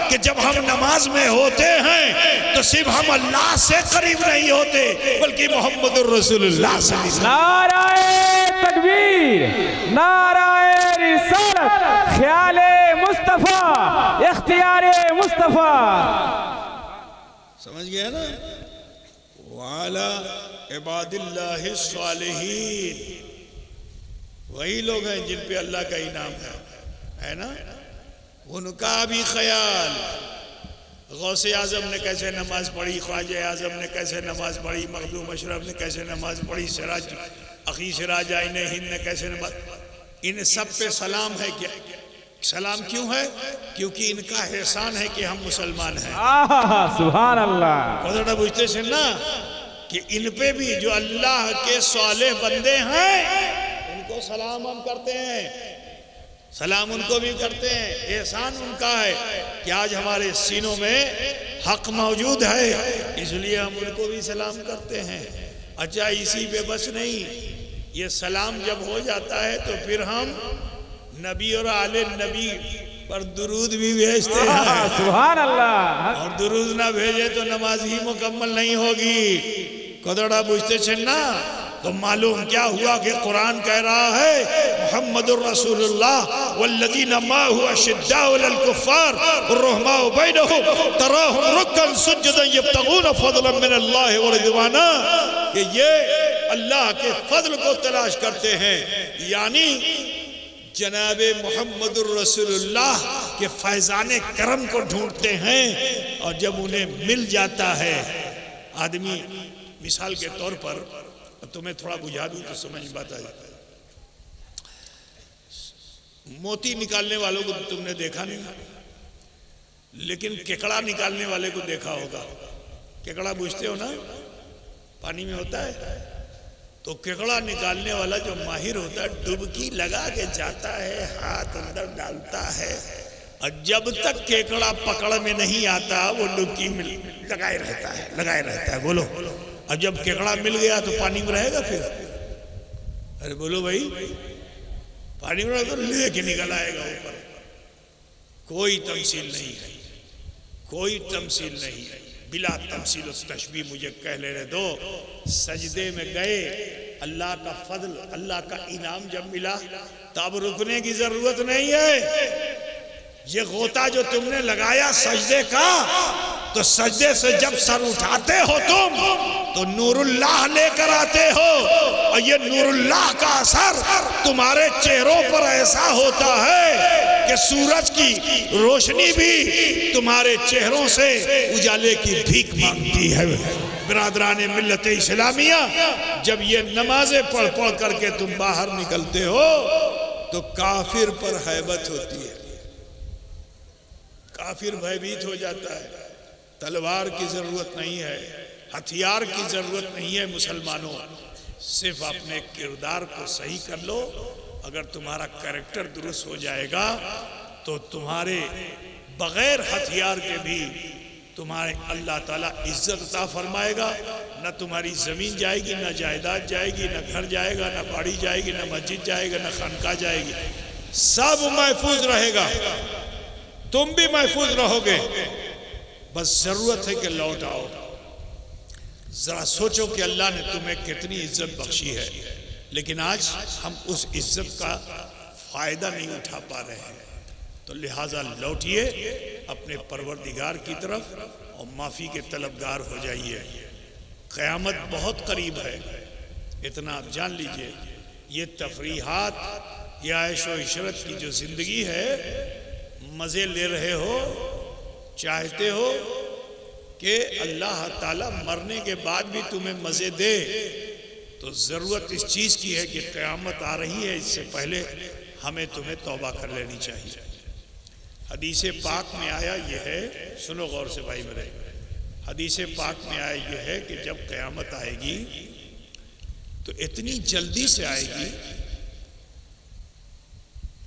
कि जब हम नमाज में होते हैं तो सिर्फ हम अल्लाह से करीब नहीं होते बल्कि मोहम्मदुर रसूलुल्लाह से। नाराए तकबीर, नाराए रिसालत, ख्याले मुस्तफा, इख्तियारे मुस्तफा। समझ गया ना? वाला इबादिल्लाहि स्वालिहीन, वही लोग हैं जिन पे अल्लाह का इनाम है ना? उनका भी ख्याल। गौसे आजम ने कैसे नमाज पढ़ी, ख्वाजा आजम ने कैसे नमाज पढ़ी, मखदूम अशरफ ने कैसे नमाज पढ़ी, सिराज अखी सिराज आइने हिंद ने कैसे नमाज, इन सब पे सलाम है। क्या सलाम क्यों है? क्योंकि इनका एहसान है कि हम मुसलमान हैं। सुभान अल्लाह। तो बुझते से ना कि इन पे भी जो अल्लाह के सालेह बंदे हैं उनको सलाम हम करते हैं। सलाम उनको भी करते हैं, एहसान उनका है कि आज हमारे सीनों में हक मौजूद है, इसलिए हम उनको भी सलाम करते हैं। अच्छा, इसी पे बस नहीं, ये सलाम जब हो जाता है तो फिर हम नबी और आले नबी पर दुरूद भी भेजते हैं। सुभान अल्लाह। और दुरूद ना भेजे तो नमाज ही मुकम्मल नहीं होगी। कदड़ा बुझते छन्ना तो मालूम क्या हुआ कि कुरान कह रहा है मुहम्मदुर रसूलुल्लाह वल्लज़ीना माअहु अशिद्दाउ अलल कुफ़्फ़ार रुहमाउ बैनहुम तराहुम रुक्कन सुज्जदन यब्तगून फज़लन मिनल्लाहि व रिज़वाना, कि ये अल्लाह के फजल को तलाश करते हैं, यानी जनाबे मुहम्मदुर रसूलुल्लाह के फैज़ाने करम को ढूंढते हैं। और जब उन्हें मिल जाता है, आदमी मिसाल के तौर पर तुम्हें थोड़ा बुझा दूं तो समझ बात आ जाता है। मोती निकालने वालों को तुमने देखा नहीं, लेकिन केकड़ा निकालने वाले को देखा होगा। केकड़ा बुझते हो ना, पानी में होता है, तो केकड़ा निकालने वाला जो माहिर होता है डुबकी लगा के जाता है, हाथ अंदर डालता है, और जब तक केकड़ा पकड़ में नहीं आता वो डुबकी लगाए रहता है। बोलो, और जब केकड़ा मिल गया तो पानी में रहेगा फिर? अरे बोलो भाई, पानी में तो लेके निकल आएगा ऊपर। कोई तमसील नहीं है, कोई तमसील नहीं है, बिला तमसील तशबीह मुझे कह लेने दो। सजदे में गए, अल्लाह का फजल, अल्लाह का इनाम जब मिला तब रुकने की जरूरत नहीं है। ये गोता जो तुमने लगाया सजदे का, तो सजदे से जब सर उठाते हो तुम तो नूरुल्लाह लेकर आते हो, और ये नूरुल्लाह का असर तुम्हारे चेहरों पर ऐसा होता है कि सूरज की रोशनी भी तुम्हारे चेहरों से उजाले की भीख मांगती है। बिरादरान मिल्लत इस्लामिया, जब ये नमाजें पढ़ पढ़ करके तुम बाहर निकलते हो तो काफिर पर हैबत होती है, काफिर भयभीत हो जाता है। तलवार की जरूरत नहीं है, हथियार की जरूरत नहीं है। मुसलमानों, सिर्फ अपने किरदार को सही कर लो। अगर तुम्हारा कैरेक्टर दुरुस्त हो जाएगा तो तुम्हारे बगैर हथियार के भी तुम्हारे अल्लाह ताला इज्जत अता फरमाएगा। न तुम्हारी जमीन जाएगी, न जायदाद जाएगी, न घर जाएगा, न बाड़ी जाएगी, न मस्जिद जाएगा, न खानका जाएगी, सब महफूज रहेगा, तुम भी महफूज रहोगे। बस जरूरत है कि लौट आओ। जरा सोचो कि अल्लाह ने तुम्हें कितनी इज्जत बख्शी है, लेकिन आज हम उस इज्जत का फायदा नहीं उठा पा रहे हैं। तो लिहाजा लौटिए अपने परवरदिगार की तरफ और माफ़ी के तलबगार हो जाइए। क़यामत बहुत करीब है, इतना आप जान लीजिए। ये तफरीहात, ये ऐशो इशरत की जो ज़िंदगी है, मज़े ले रहे हो, चाहते हो कि अल्लाह ताला मरने के बाद भी तुम्हें मज़े दे, तो ज़रूरत इस चीज़ की है कि क़यामत आ रही है, इससे पहले हमें तुम्हें तौबा कर लेनी चाहिए। हदीस पाक में आया यह है, सुनो गौर से भाई मेरे, हदीस पाक में आया यह है कि जब क़यामत आएगी तो इतनी जल्दी से आएगी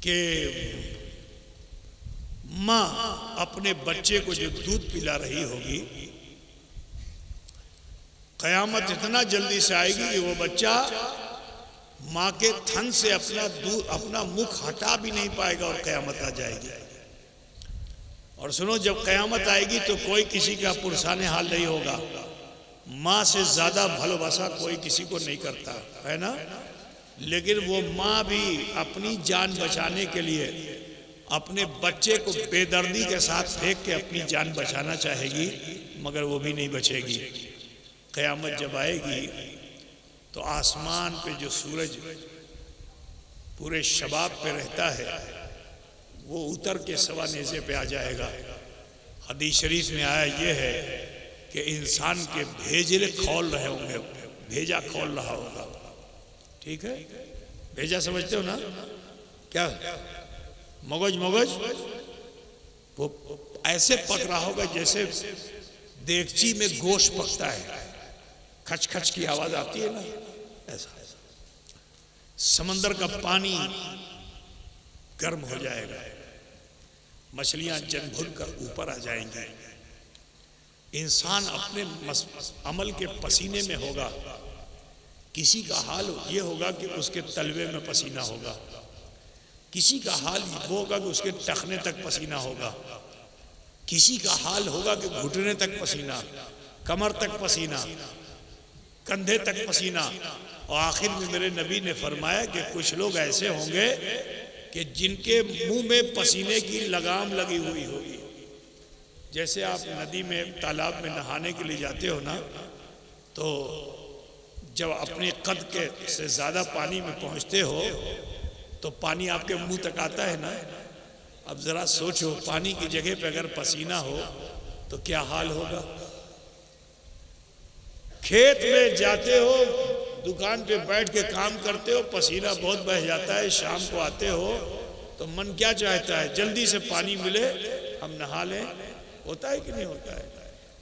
कि माँ अपने बच्चे को जो दूध पिला रही होगी, क़यामत इतना जल्दी से आएगी कि वो बच्चा माँ के थन से अपना मुख हटा भी नहीं पाएगा और क़यामत आ जाएगी। और सुनो, जब क़यामत आएगी तो कोई किसी का पुरसाने हाल नहीं होगा। माँ से ज़्यादा भालोबासा कोई किसी को नहीं करता है ना, लेकिन वो माँ भी अपनी जान बचाने के लिए अपने बच्चे को बेदर्दी के साथ फेंक के अपनी जान बचाना चाहेगी, मगर वो भी नहीं बचेगी। क़यामत जब आएगी तो आसमान पे जो सूरज पूरे शबाब पे रहता है वो उतर के सवा नेज़े पे आ जाएगा। हदीस शरीफ में आया ये है कि इंसान के भेजे खोल रहे होंगे, भेजा खोल रहा होगा। ठीक है, भेजा समझते हो ना क्या? मगज वो ऐसे पक रहा होगा जैसे देगची में गोश्त पकता है, खच खच की आवाज आती है ना, ऐसा। समंदर का पानी गर्म हो जाएगा, मछलियां जन भुन कर ऊपर आ जाएंगी। इंसान अपने अमल के पसीने में होगा। किसी का हाल ये होगा कि उसके तलवे में पसीना होगा, किसी का हाल वो होगा कि उसके टखने तक पसीना होगा, किसी का हाल होगा कि घुटने तक पसीना, कमर तक पसीना, कंधे तक पसीना। और आखिर में मेरे नबी ने फरमाया कि कुछ लोग ऐसे होंगे कि जिनके मुंह में पसीने की लगाम लगी हुई होगी। जैसे आप नदी में तालाब में नहाने के लिए जाते हो ना, तो जब अपने कद के से ज़्यादा पानी में पहुंचते हो तो पानी आपके मुंह तक आता है ना। अब ज़रा सोचो, पानी की जगह पे अगर पसीना हो तो क्या हाल होगा। खेत में जाते हो, दुकान पे बैठ के काम करते हो, पसीना बहुत बह जाता है, शाम को आते हो तो मन क्या चाहता है, जल्दी से पानी मिले, हम नहा लें। होता है कि नहीं होता है?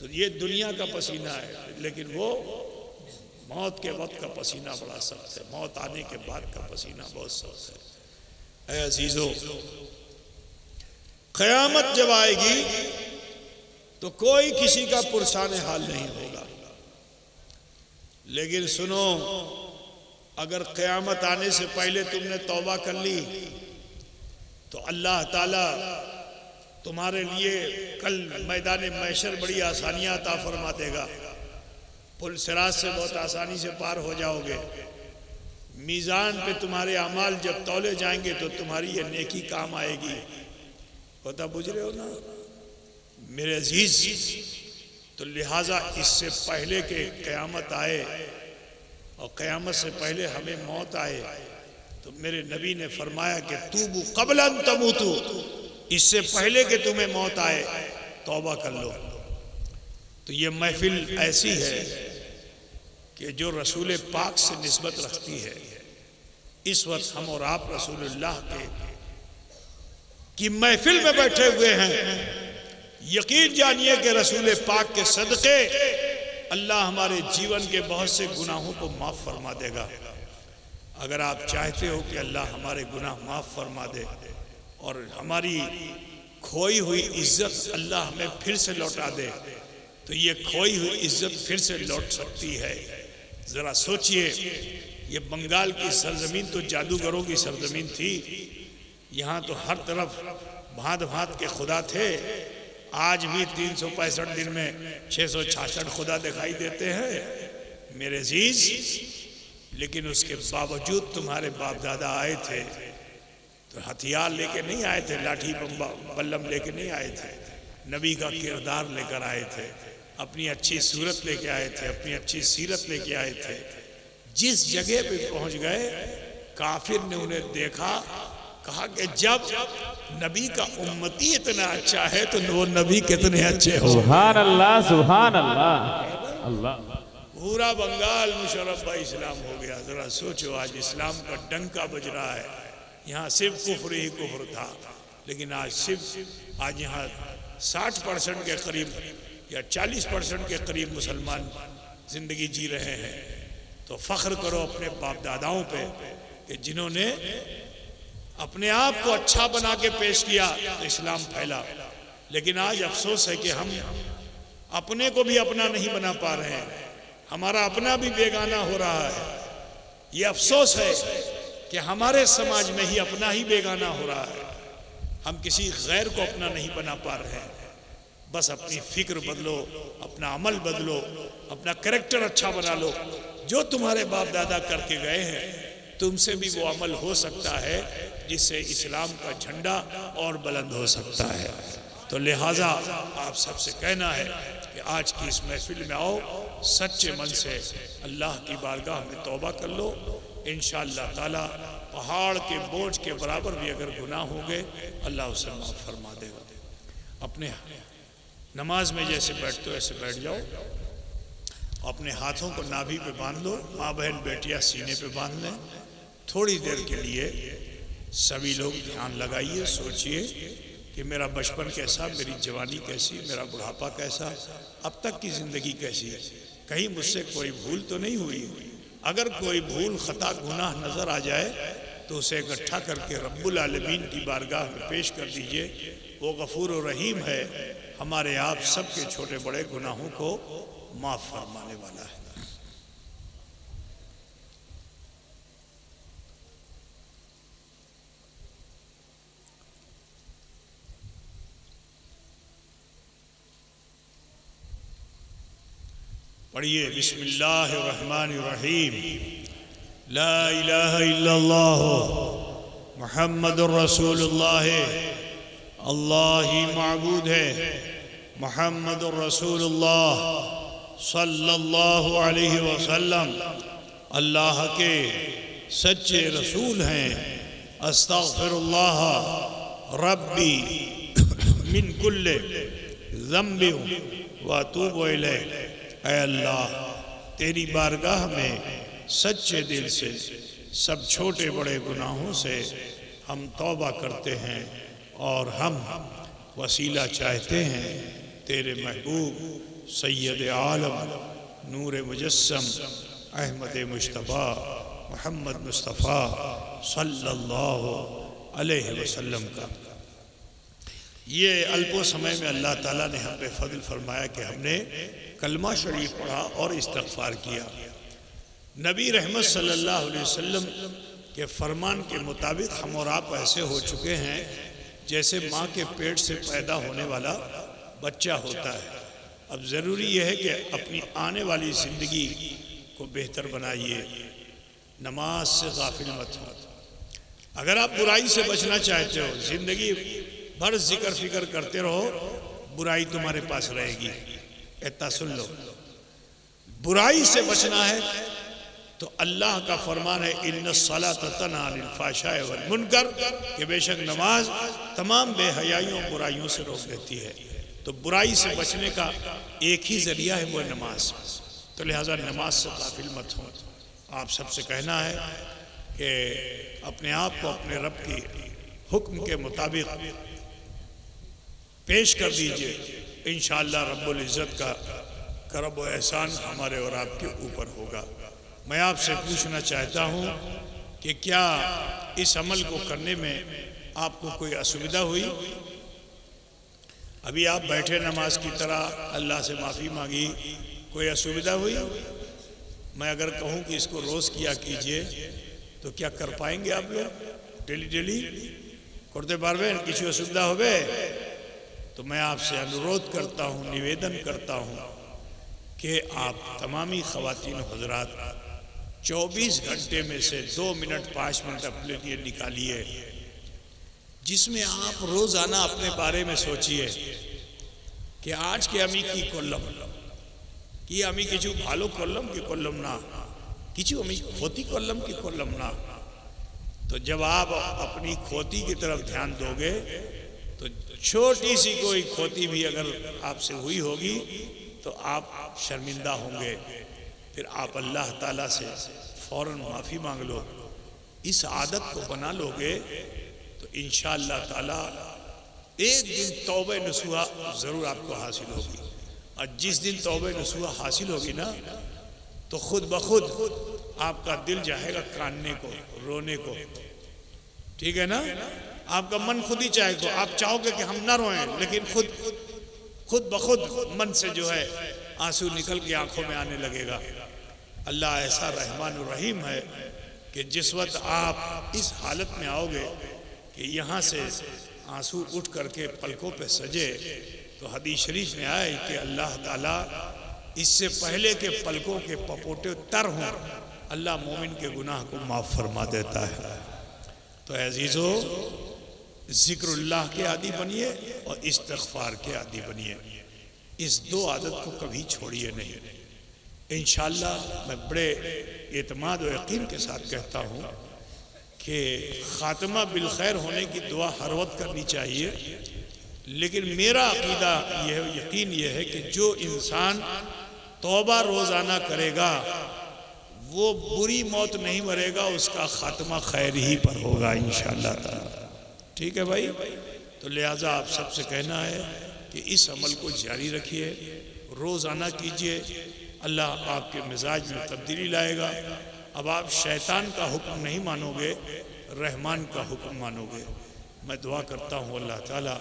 तो ये दुनिया का पसीना है, लेकिन वो मौत के वक्त का पसीना बड़ा सख्त है, मौत आने के बाद का पसीना बहुत सख्त है। ऐ अजीजों, क़यामत जब आएगी तो कोई किसी का पुरसान हाल नहीं होगा। लेकिन सुनो, अगर क़यामत आने से पहले तुमने तौबा कर ली तो अल्लाह ताला तुम्हारे लिए कल मैदान महशर बड़ी आसानियां अता फरमा देगा। पुल सिरात से बहुत आसानी से पार हो जाओगे। मीज़ान पे तुम्हारे अमाल जब तौले जाएंगे तो तुम्हारी ये नेकी काम आएगी। पता बुझ रहे हो ना मेरे अजीज? तो लिहाजा इससे पहले के क़यामत आए और क़यामत से पहले हमें मौत आए, तो मेरे नबी ने फरमाया कि तूबू क़ब्ल अन तमूतू, इससे पहले कि तुम्हें मौत आए तौबा कर लो। तो ये महफिल ऐसी है कि जो रसूल पाक से निस्बत रखती है। इस वक्त हम और आप रसूलुल्लाह की महफिल में बैठे हुए हैं। यकीन जानिए कि रसूल पाक के सदक़े अल्लाह हमारे जीवन के बहुत से गुनाहों को माफ़ फरमा देगा। अगर आप चाहते हो कि अल्लाह हमारे गुनाह माफ़ फरमा दे और हमारी खोई हुई इज्जत अल्लाह हमें फिर से लौटा दे, तो ये खोई हुई इज्जत फिर से लौट सकती है। ज़रा सोचिए, ये बंगाल की सरजमीन तो जादूगरों की सरजमीन थी। यहाँ तो हर तरफ भांत भांत के खुदा थे। आज भी 365 दिन में 666 खुदा दिखाई देते हैं मेरे अजीज। लेकिन उसके बावजूद तुम्हारे बाप दादा आए थे तो हथियार लेके नहीं आए थे, लाठी बल्लम लेके नहीं आए थे, नबी का किरदार लेकर आए थे, अपनी अच्छी सूरत लेके आए थे, अपनी अच्छी सीरत लेके आए थे। जिस जगह पे पहुंच गए, काफिर ने उन्हें देखा, कहा कि जब नबी का उम्मती इतना अच्छा है तो वो नबी कितने अच्छे हो। सुभान अल्लाह, सुभान अल्लाह, अल्लाह। पूरा बंगाल मुशर्रफ भाई इस्लाम हो गया। जरा सोचो, आज इस्लाम का डंका बज रहा है। यहाँ सिर्फ कुफ्र ही कुफ्र था, लेकिन आज यहाँ 60% के करीब या 40% के करीब मुसलमान जिंदगी जी रहे हैं। तो फख्र करो अपने बाप दादाओं पे कि जिन्होंने अपने आप को अच्छा बना के पेश किया तो इस्लाम फैला। लेकिन आज अफसोस है कि हम अपने को भी अपना नहीं बना पा रहे हैं, हमारा अपना भी बेगाना हो रहा है। ये अफसोस है कि हमारे समाज में ही अपना ही बेगाना हो रहा है। हम किसी गैर को अपना नहीं बना पा रहे हैं। बस अपनी फिक्र बदलो, अपना अमल बदलो, अपना कैरेक्टर अच्छा बना लो। जो तुम्हारे बाप दादा करके गए हैं, तुमसे भी वो अमल हो सकता है जिससे इस्लाम का झंडा और बुलंद हो सकता है। तो लिहाजा आप सबसे कहना है कि आज की इस महफिल में आओ, सच्चे मन से अल्लाह की बारगाह में तौबा कर लो। इंशाअल्लाह ताला पहाड़ के बोझ के बराबर भी अगर गुनाह होंगे, अल्लाह उसे माफ़ फरमा देगा। अपने नमाज में जैसे बैठते हो ऐसे बैठ जाओ, अपने हाथों को नाभि पे बांध लो, माँ बहन बेटियाँ सीने पे बांध लें। थोड़ी देर के लिए सभी लोग ध्यान लगाइए, सोचिए कि मेरा बचपन कैसा, मेरी जवानी कैसी, मेरा बुढ़ापा कैसा, अब तक की ज़िंदगी कैसी, कहीं मुझसे कोई भूल तो नहीं हुई। अगर कोई भूल खता गुनाह नज़र आ जाए तो उसे इकट्ठा करके रब्बुल आलमीन की बारगाह में पेश कर दीजिए। वो गफूर और रहीम है, हमारे आप सबके छोटे बड़े गुनाहों को माफ़ फरमाने वाला है। पढ़िए बिस्मिल्लाहिर्रहमानिर्रहीम। ला इलाहा इल्लल्लाह मुहम्मदुर रसूलुल्लाह, अल्लाह ही माबूद है, मुहम्मदुर रसूलुल्लाह सल्लल्लाहु अलैहि वसल्लम अल्लाह के सच्चे रसूल हैं। अस्तगफिरुल्लाह रब्बी मिन कुल्ले ज़म्बि व अतूबु इलैह। ऐ अल्लाह, तेरी बारगाह में सच्चे दिल से सब छोटे बड़े गुनाहों से हम तौबा करते हैं और हम वसीला चाहते हैं तेरे महबूब सैयद आलम नूर मुजस्सम अहमद मुश्तफ़ा मोहम्मद मुस्तफ़ा सल्लल्लाहु अलैहि वसल्लम का। ये अल्पो समय में अल्लाह ताला ने हम पे फजल फरमाया कि हमने कलमा शरीफ पढ़ा और इस्तग़फ़ार किया। नबी रहमत सल्लल्लाहु अलैहि वसल्लम के फरमान के मुताबिक हम और आप ऐसे हो चुके हैं जैसे माँ के पेट से पैदा होने वाला बच्चा होता है। अब ज़रूरी यह है कि अपनी आने वाली ज़िंदगी को बेहतर बनाइए, नमाज से गाफिल मत हो। अगर आप बुराई से बचना चाहते हो, ज़िंदगी भर जिक्र फिक्र करते रहो, बुराई तुम्हारे पास रहेगी। इतना सुन लो, बुराई से बचना है तो अल्लाह का फरमान है इन्नस्सलात तन्हा अनिल फ़ाहशाइ वल मुनकर, कि बेशक नमाज तमाम बेहयाइयों बुराइयों से रोक देती है। तो बुराई से बचने का एक ही जरिया है, वो नमाज। तो लिहाजा नमाज से गाफिल मत हो। आप सबसे कहना है कि अपने आप को अपने रब की हुक्म के मुताबिक पेश कर दीजिए। इंशाअल्लाह रब्बुल इज़्ज़त का करम व एहसान हमारे और आपके ऊपर होगा। मैं आपसे पूछना चाहता हूँ कि क्या इस अमल को करने में आपको कोई असुविधा हुई? अभी आप बैठे नमाज की तरह अल्लाह से माफ़ी मांगी, कोई असुविधा हुई? मैं अगर कहूँ कि इसको रोज़ किया कीजिए तो क्या कर पाएंगे आप लोग? डेली डेली करते पारबेन? किसी असुविधा होवे तो मैं आपसे अनुरोध करता हूँ, निवेदन करता हूँ कि आप तमामी ख़वातीन हज़रात 24 घंटे में से 2 मिनट 5 मिनट अपने लिए निकालिए, जिसमें आप रोज़ाना अपने बारे में सोचिए कि आज के अमी की कोल्लम कि अमी किचु भालो कोल्लम की कोल्लम ना, किचु अमी खोती कोल्लम की कोल्लम ना। तो जब आप अपनी खोती की तरफ ध्यान दोगे तो छोटी सी कोई खोती भी अगर आपसे हुई होगी तो आप शर्मिंदा होंगे। फिर आप अल्लाह ताला से फ़ौरन माफ़ी मांग लो। इस आदत को बना लोगे तो इंशाअल्लाह ताला एक दिन तौबे नसूहा ज़रूर आपको हासिल होगी। और जिस दिन तौबे नसूहा हासिल होगी ना, तो खुद ब खुद आपका दिल चाहेगा कानने को, रोने को। ठीक है ना? आपका मन खुद ही चाहेगा, आप चाहोगे कि हम ना रोएं, लेकिन खुद ब खुद मन से जो है आंसू निकल के आंखों में आने लगेगा। अल्लाह ऐसा रहमान और रहीम है कि जिस वक्त आप इस हालत में आओगे कि यहाँ से आंसू उठ करके पलकों पे सजे, तो हदीस शरीफ में आए कि अल्लाह ताला इससे पहले के पलकों के पपोटे तर हों, अल्लाह मोमिन के गुनाह को माफ़ फरमा देता है। तो अज़ीज़ो, ज़िक्रुल्लाह के आदी बनिए और इस्तिग़फ़ार के आदी बनिए। इस 2 आदत को कभी छोड़िए नहीं। इंशाअल्लाह मैं बड़े एतमाद और यकीन के साथ कहता हूँ कि ख़ात्मा बिल खैर होने की दुआ हर वक्त करनी चाहिए। लेकिन मेरा अक़ीदा यह यकीन यह है कि जो इंसान तौबा रोज़ाना करेगा वो बुरी मौत नहीं मरेगा, उसका ख़ात्मा खैर ही पर होगा इंशाअल्लाह ताला। ठीक है भाई? तो लिहाजा आप सबसे कहना है कि इस अमल को जारी रखिए, रोज़ाना कीजिए। अल्लाह आपके मिजाज में तब्दीली लाएगा। अब आप शैतान का हुक्म नहीं मानोगे, रहमान का हुक्म मानोगे। मैं दुआ करता हूँ अल्लाह ताला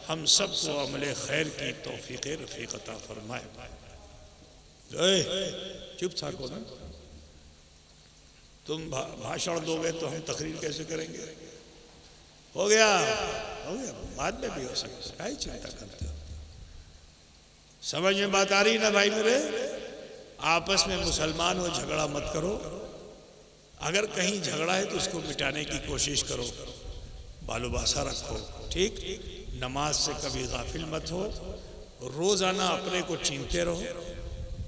हम सबको अमले खैर की तौफीक रफ़ीक अता फरमाए। चुप थाको ना, तुम भाषण दोगे तो हम तकरीर कैसे करेंगे? हो गया बाद में भी हो सकता है, क्या चिंता करते हो? समझ में बात आ रही ना भाई मेरे? आपस में मुसलमान हो झगड़ा मत करो, अगर कहीं झगड़ा है तो उसको मिटाने की कोशिश करो, बालूबासा रखो, ठीक? नमाज से कभी गाफिल मत हो, रोजाना अपने को चीनते रहो,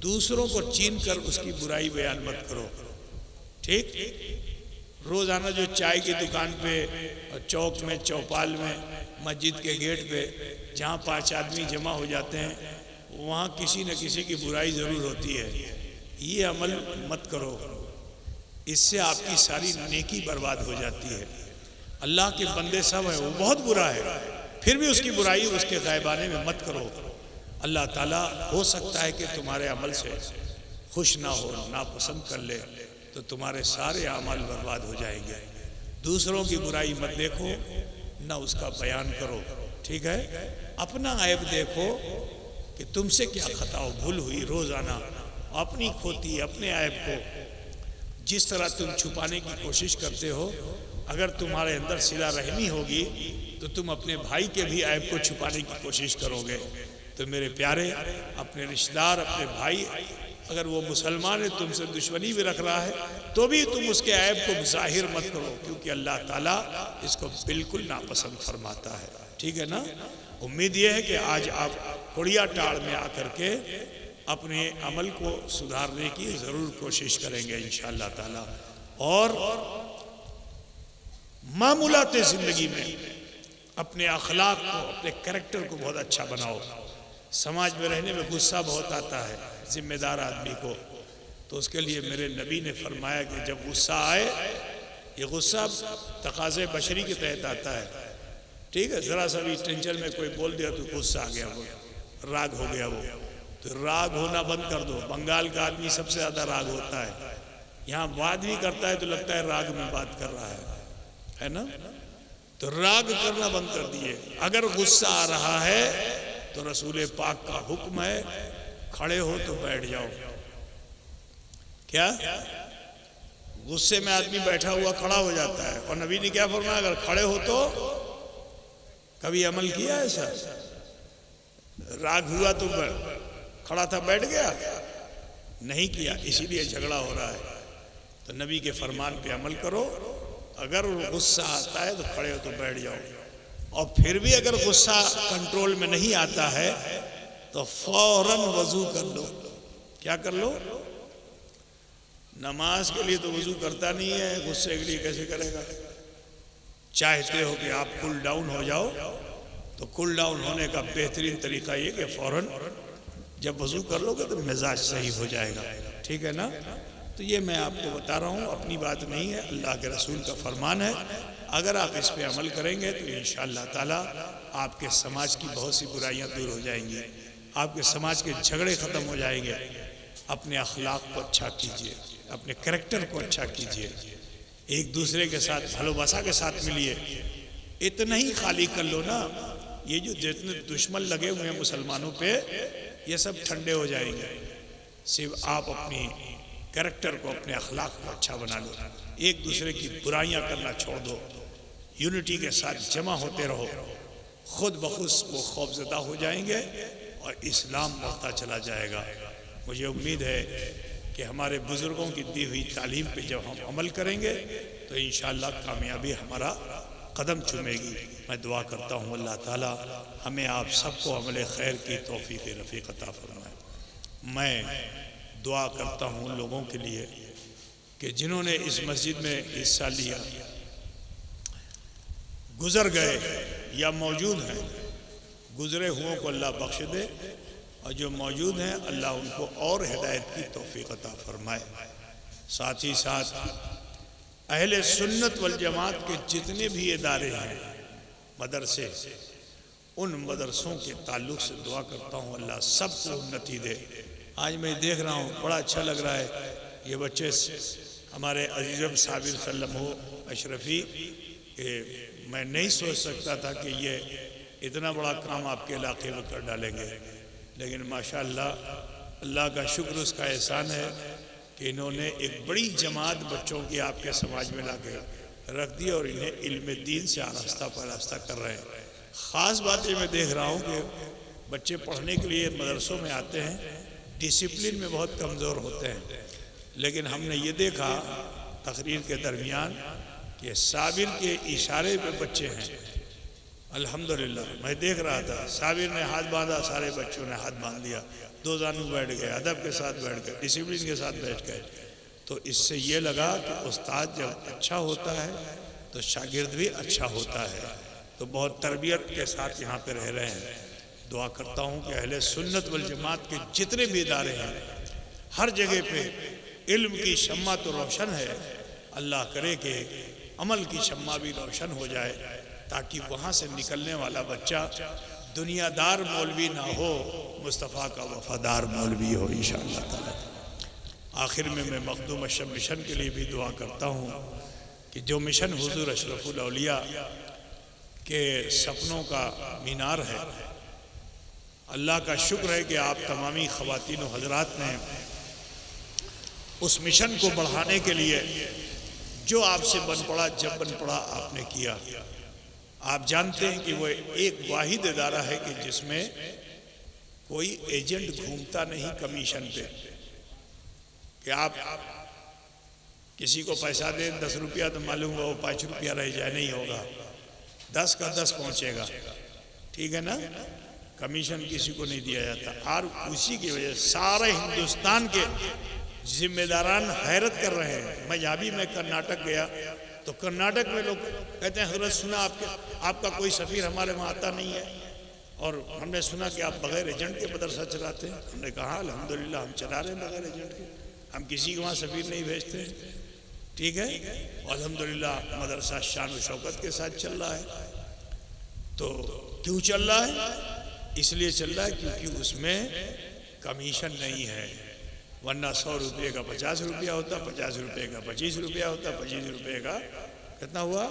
दूसरों को चीन कर उसकी बुराई बयान मत करो, ठीक? रोजाना जो चाय की दुकान पे और चौक में, चौपाल में, मस्जिद के गेट पे जहाँ 5 आदमी जमा हो जाते हैं वहाँ किसी न किसी की बुराई ज़रूर होती है। ये अमल मत करो, इससे आपकी सारी नेकी बर्बाद हो जाती है। अल्लाह के बंदे सब हैं, वो बहुत बुरा है, फिर भी उसकी बुराई उसके गायबाने में मत करो। अल्लाह ताला हो सकता है कि तुम्हारे अमल से खुश ना हो, नापसंद कर ले, तो तुम्हारे सारे अमल बर्बाद हो जाएंगे। दूसरों की बुराई मत देखो, ना उसका बयान करो, ठीक है? अपना ऐब देखो कि तुमसे क्या खता हो, भूल हुई, रोजाना अपनी खोती अपने ऐब को जिस तरह तुम छुपाने की कोशिश करते हो, अगर तुम्हारे अंदर सिला रहमी होगी तो तुम अपने भाई के भी ऐब को छुपाने की कोशिश करोगे। तो मेरे प्यारे, अपने रिश्तेदार, अपने भाई, अगर वो मुसलमान है तुमसे दुश्मनी भी रख रहा है तो भी तुम उसके ऐब को जाहिर मत करो, क्योंकि अल्लाह ताला इसको बिल्कुल नापसंद फरमाता है, ठीक है ना? उम्मीद ये है कि आज आप कुड़िया टाड़ में आकर के अपने अमल को सुधारने की ज़रूर कोशिश करेंगे इंशाअल्लाह ताला। और मामूलात ज़िंदगी में अपने अखलाक को, अपने कैरेक्टर को बहुत अच्छा बनाओ। समाज में रहने में गुस्सा बहुत आता है जिम्मेदार आदमी को, तो उसके लिए मेरे नबी ने फरमाया कि जब गुस्सा आए, ये गुस्सा तकाज़े बशरी के तहत आता है, ठीक है? ज़रा सा भी टेंशन में कोई बोल दिया तो गुस्सा आ गया, वो राग हो गया, वो तो राग होना बंद कर दो। बंगाल का आदमी सबसे ज़्यादा राग होता है, यहाँ बात भी करता है तो लगता है राग में बात कर रहा है ना? तो राग करना बंद कर दिए। अगर गुस्सा आ रहा है तो रसूल पाक का हुक्म है, खड़े हो तो बैठ जाओ। क्या? गुस्से में आदमी बैठा हुआ खड़ा हो जाता है, और नबी ने क्या फरमाया? अगर खड़े हो तो कभी अमल किया ऐसा? राग हुआ तो खड़ा था बैठ गया? नहीं किया, इसीलिए झगड़ा हो रहा है। तो नबी के फरमान पे अमल करो, अगर गुस्सा आता है तो खड़े हो तो बैठ जाओ, और फिर भी अगर गुस्सा कंट्रोल में नहीं आता है तो फौरन वजू कर लो। क्या कर लो? नमाज के लिए तो वजू करता नहीं है, गुस्से के लिए कैसे करेगा? चाहते हो कि आप कूल डाउन हो जाओ, तो कूल डाउन होने का बेहतरीन तरीका ये कि फौरन जब वजू कर लोगे तो मिजाज सही हो जाएगा, ठीक है ना? तो ये मैं आपको बता रहा हूँ, अपनी बात नहीं है, अल्लाह के रसूल का फरमान है। अगर आप इस पे अमल करेंगे तो इंशाअल्लाह ताला आपके समाज की बहुत सी बुराइयां दूर हो जाएंगी, आपके समाज के झगड़े ख़त्म हो जाएंगे। अपने अखलाक को अच्छा कीजिए, अपने करैक्टर को अच्छा कीजिए, एक दूसरे के साथ भालोबासा के साथ मिलिए। इतना ही खाली कर लो ना, ये जो जितने दुश्मन लगे हुए हैं मुसलमानों पे, ये सब ठंडे हो जाएंगे। सिर्फ आप अपनी कैरेक्टर को, अपने अखलाक को अच्छा बना लो, एक दूसरे की बुराइयां करना छोड़ दो, यूनिटी के साथ जमा होते रहो, खुद बखुद वो खौफजदा हो जाएंगे और इस्लाम बढ़ता चला जाएगा। मुझे उम्मीद है कि हमारे बुज़ुर्गों की दी हुई तालीम पे जब हम अमल करेंगे तो इंशाअल्लाह कामयाबी हमारा कदम चूमेगी। मैं दुआ करता हूँ अल्लाह ताला हमें आप सबको अमल खैर की तौफीक रफ़ीक अता फरमाए। मैं दुआ करता हूँ उन लोगों के लिए कि जिन्होंने इस मस्जिद में हिस्सा लिया, गुज़र गए या मौजूद हैं, गुज़रे हुओं को अल्लाह बख्श दे, और जो मौजूद हैं अल्लाह उनको और हिदायत की तौफीक अता फरमाए। साथ ही साथ अहले सुन्नत वल जमात के जितने भी इदारे हैं, मदरसे, उन मदरसों के ताल्लुक़ से दुआ करता हूँ अल्लाह सबको उन्नति दे। आज मैं देख रहा हूँ, बड़ा अच्छा लग रहा है, ये बच्चे हमारे अजीज़म साबिर सल्लमो अशरफी कि मैं नहीं सोच सकता था कि ये इतना बड़ा काम आपके इलाके में कर डालेंगे, लेकिन माशाअल्लाह अल्लाह का शुक्र, उसका एहसान है कि इन्होंने एक बड़ी जमात बच्चों की आपके समाज में ला के रख दी और इन्हें इल्म दीन से आरास्ता परास्ता कर रहे हैं। ख़ास बात ये मैं देख रहा हूँ कि बच्चे पढ़ने के लिए मदरसों में आते हैं, डिसिप्लिन में बहुत कमज़ोर होते हैं, लेकिन हमने ये देखा तकरीर के दरमियान कि साबिर के इशारे पे बच्चे हैं। अल्हम्दुलिल्लाह मैं देख रहा था, साबिर ने हाथ बांधा, सारे बच्चों ने हाथ बांध लिया, दो जानू बैठ गए, अदब के साथ बैठ गए, डिसिप्लिन के साथ बैठ गए। तो इससे ये लगा कि उस्ताद जब अच्छा होता है तो शागिर्द भी अच्छा होता है। तो बहुत तरबियत के साथ यहाँ पे रह रहे हैं। दुआ करता हूँ कि अहले सुन्नत वल जमात के जितने भी इदारे हैं, हर जगह पे इल्म की शम्मा तो रोशन है, अल्लाह करे कि अमल की शम्मा भी रोशन हो जाए, ताकि वहाँ से निकलने वाला बच्चा दुनियादार मौलवी ना हो, मुस्तफ़ा का वफादार मौलवी हो इंशाअल्लाह ताला। आखिर में मैं मखदूम अशरफ मिशन के लिए भी दुआ करता हूँ कि जो मिशन हुजूर अशरफुल औलिया के सपनों का मीनार है, अल्लाह का शुक्र है कि आप तमामी ख़वातीन व हज़रात ने उस मिशन को बढ़ाने के लिए जो आपसे बन पड़ा, जब बन पड़ा आपने किया। आप जानते हैं कि वो एक वाहिद इदारा है कि जिसमें कोई एजेंट घूमता नहीं कमीशन पे, कि आप किसी को पैसा दें 10 रुपया तो मालूम हो 5 रुपया रह जाए, नहीं होगा, 10 का 10 पहुँचेगा, ठीक है ना। कमीशन किसी को नहीं दिया जाता। और उसी की वजह सारे हिंदुस्तान के जिम्मेदारान हैरत कर रहे हैं। मैं यहाँ भी मैं कर्नाटक गया तो कर्नाटक में लोग कहते हैं हजरत सुना आपका कोई सफ़ीर हमारे वहाँ आता नहीं है, और हमने सुना कि आप बग़ैर एजेंट के मदरसा चलाते हैं। हमने कहा अल्हम्दुलिल्लाह हम चला रहे हैं बग़ैर एजेंट के, हम किसी के वहाँ सफ़ीर नहीं भेजते हैं, ठीक है। अल्हम्दुलिल्लाह मदरसा शान व शौकत के साथ चल रहा है। तो क्यों चल रहा है? इसलिए चल रहा है क्योंकि उसमें कमीशन नहीं है, वरना 100 रुपये का 50 रुपया होता, 50 रुपये का 25 रुपया होता, 25 रुपये का कितना हुआ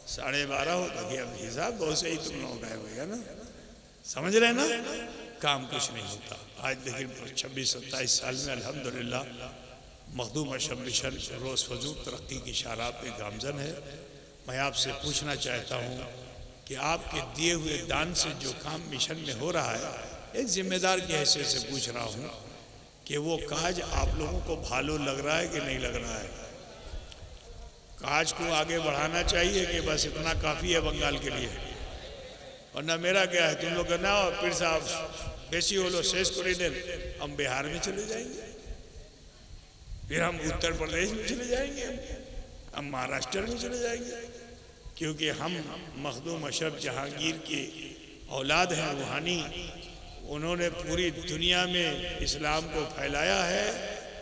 12.5 होता। कि अब हिसाब बहुत सही तुम लोगों का होगा ना, समझ रहे ना, काम कुछ नहीं होता। आज लेकिन 26-27 साल में अल्हम्दुलिल्लाह मखदूम अशरफ मिशन रोज़ फजूल तरक्की की शाराब पे गामजन है। मैं आपसे पूछना चाहता हूँ कि आपके दिए हुए दान से जो काम मिशन में हो रहा है, एक जिम्मेदार की हैसियत से पूछ रहा हूँ कि वो काज आप लोगों को भालो लग रहा है कि नहीं लग रहा है? काज को आगे बढ़ाना चाहिए कि बस इतना काफ़ी है बंगाल के लिए? और ना मेरा क्या है, तुम लोग ना फिर साहब बेसी हो लो शेष करी दे, हम बिहार में चले जाएंगे, फिर हम उत्तर प्रदेश में चले जाएंगे, हम महाराष्ट्र में चले जाएंगे, क्योंकि हम मखदूम अशरफ जहांगीर की औलाद हैं रूहानी। उन्होंने पूरी दुनिया में इस्लाम को फैलाया है,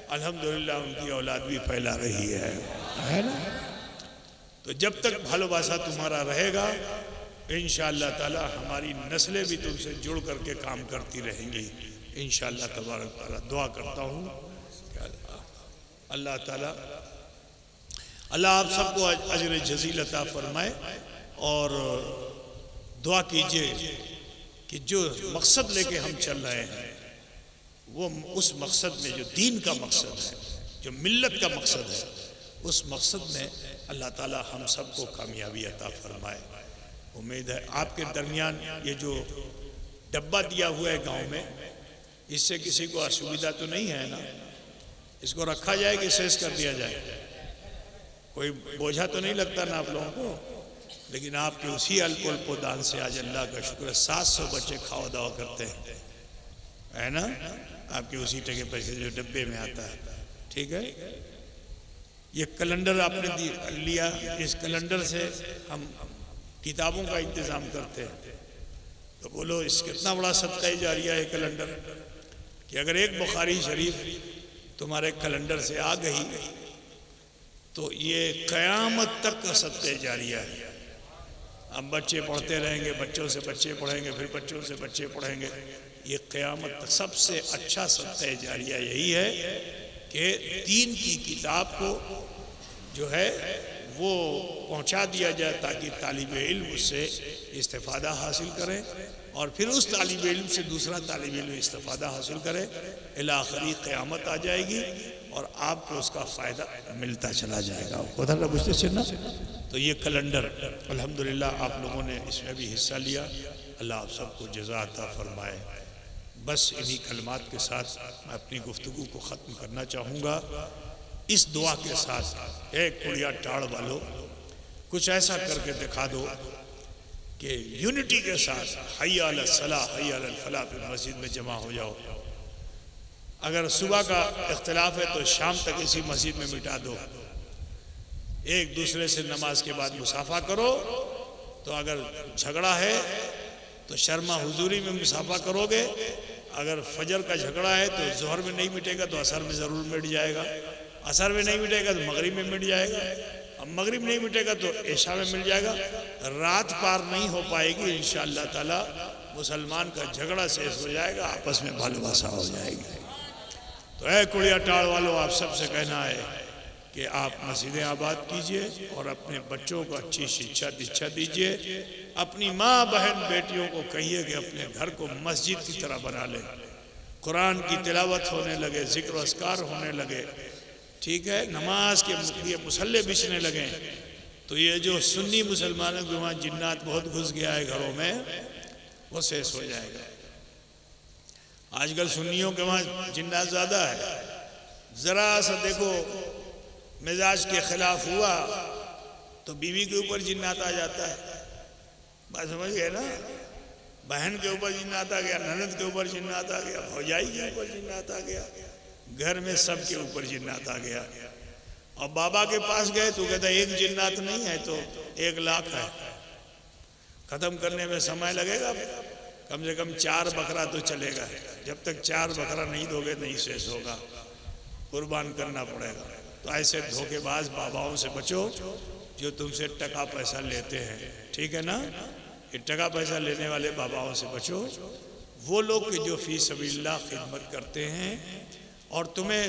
अल्हम्दुलिल्लाह उनकी औलाद भी फैला रही है ना। तो जब तक भालोबासा तुम्हारा रहेगा इंशाअल्लाह ताला हमारी नस्लें भी तुमसे जुड़ करके काम करती रहेंगी इंशाअल्लाह तबारक ताला। दुआ करता हूँ कि अल्लाह ताला अल्लाह आप सबको अजर जज़ील अता फरमाए, और दुआ कीजिए कि जो मकसद लेके हम चल रहे हैं वो उस मकसद में जो दीन का मकसद है, जो मिल्लत का मकसद है, उस मकसद में अल्लाह ताला हम सबको कामयाबी अता फरमाए। उम्मीद है आपके दरमियान ये जो डब्बा दिया हुआ है गांव में, इससे किसी को असुविधा तो नहीं है ना? इसको रखा जाए कि शेष कर दिया जाए? कोई बोझा तो नहीं लगता ना आप लोगों को? लेकिन आपके उसी अल्प अल्प दान से आज अल्लाह का शुक्र है 700 बच्चे खावा दावा करते हैं, है ना? आपके उसी टके पैसे जो डब्बे में आता है, ठीक है। ये कैलेंडर आपने लिया, इस कैलेंडर से हम किताबों का इंतज़ाम करते हैं। तो बोलो इस कितना बड़ा सदका जारिया है कैलेंडर, कि अगर एक बुखारी शरीफ तुम्हारे कैलेंडर से आ गई तो ये क़यामत तक का सदका जारिया है। अब बच्चे पढ़ते रहेंगे, बच्चों से बच्चे पढ़ेंगे, फिर बच्चों से बच्चे पढ़ेंगे, ये क़यामत तक सबसे अच्छा सदका जारिया यही है कि दीन की किताब को जो है वो पहुंचा दिया जाए ताकि तालिब इल्म उससे इस्तिफादा हासिल करें और फिर उस तालिब इल्म से दूसरा तालिब इल्म इस्तिफादा हासिल करे। इला आखिरी क़यामत आ जाएगी और आपको उसका फ़ायदा मिलता चला जाएगा। उधर बुझते से ना। तो ये कैलेंडर अल्हम्दुलिल्लाह आप लोगों ने इसमें भी हिस्सा लिया। अल्लाह आप सबको जज़ा अता फरमाए। बस इन्हीं कलमात के साथ मैं अपनी गुफ्तगू को ख़त्म करना चाहूँगा इस दुआ के साथ। एक कुड़िया टाड़ वालों कुछ ऐसा करके दिखा दो कि यूनिटी के साथ हय्या अला सलाह हय्या अल फलाह फिर मस्जिद में जमा हो जाओ। अगर सुबह का इख्तिलाफ है तो शाम तक इसी मस्जिद में मिटा दो। एक दूसरे से नमाज के बाद मुसाफा करो। तो अगर झगड़ा है तो शर्मा हुजूरी में मुसाफा करोगे। अगर फजर का झगड़ा है तो जोहर में नहीं मिटेगा तो असर में ज़रूर मिट जाएगा। असर में नहीं मिटेगा तो मगरिब में मिट जाएगा। अब मगरिब नहीं मिटेगा तो ऐशा में मिल जाएगा। रात पार नहीं हो पाएगी इंशाअल्लाह ताला। मुसलमान का झगड़ा शेष हो जाएगा, आपस में भालोबासा हो जाएगी। तो ऐ कुड़िया टाड़ वालों आप सबसे कहना है कि आप मस्जिदें आबाद कीजिए और अपने बच्चों को अच्छी शिक्षा दीक्षा दीजिए। अपनी माँ बहन बेटियों को कहिए कि अपने घर को मस्जिद की तरह बना लें। कुरान की तिलावत होने लगे, जिक्र अस्कार होने लगे, ठीक है, नमाज के लिए मुसल्ले बिछने लगे। तो ये जो सुन्नी मुसलमानों के वहाँ जिन्नात बहुत घुस गया है घरों में, वो शेष हो जाएगा। आजकल सुन्नियों के वहाँ जिन्नात ज़्यादा है। ज़रा सा देखो मिजाज के खिलाफ हुआ तो बीवी के ऊपर जिन्नात आ जाता है। बात समझ गए ना। बहन के ऊपर जिन्नात आ गया, ननद के ऊपर जिन्नात आ गया, भौजाई के ऊपर जिन्नात आ गया, घर में सबके ऊपर जिन्नात आ गया। और बाबा के पास गए तो कहता एक जिन्नात नहीं है तो 1 लाख है। ख़त्म करने में समय लगेगा, कम से कम 4 बकरा तो चलेगा। जब तक 4 बकरा नहीं दोगे नहीं शेष होगा, कुर्बान करना पड़ेगा। तो ऐसे धोखेबाज बाबाओं से बचो जो तुमसे टका पैसा लेते हैं, ठीक है ना। ये टका पैसा लेने वाले बाबाओं से बचो। वो लोग जो फी सबीलिल्लाह खिदमत करते हैं और तुम्हें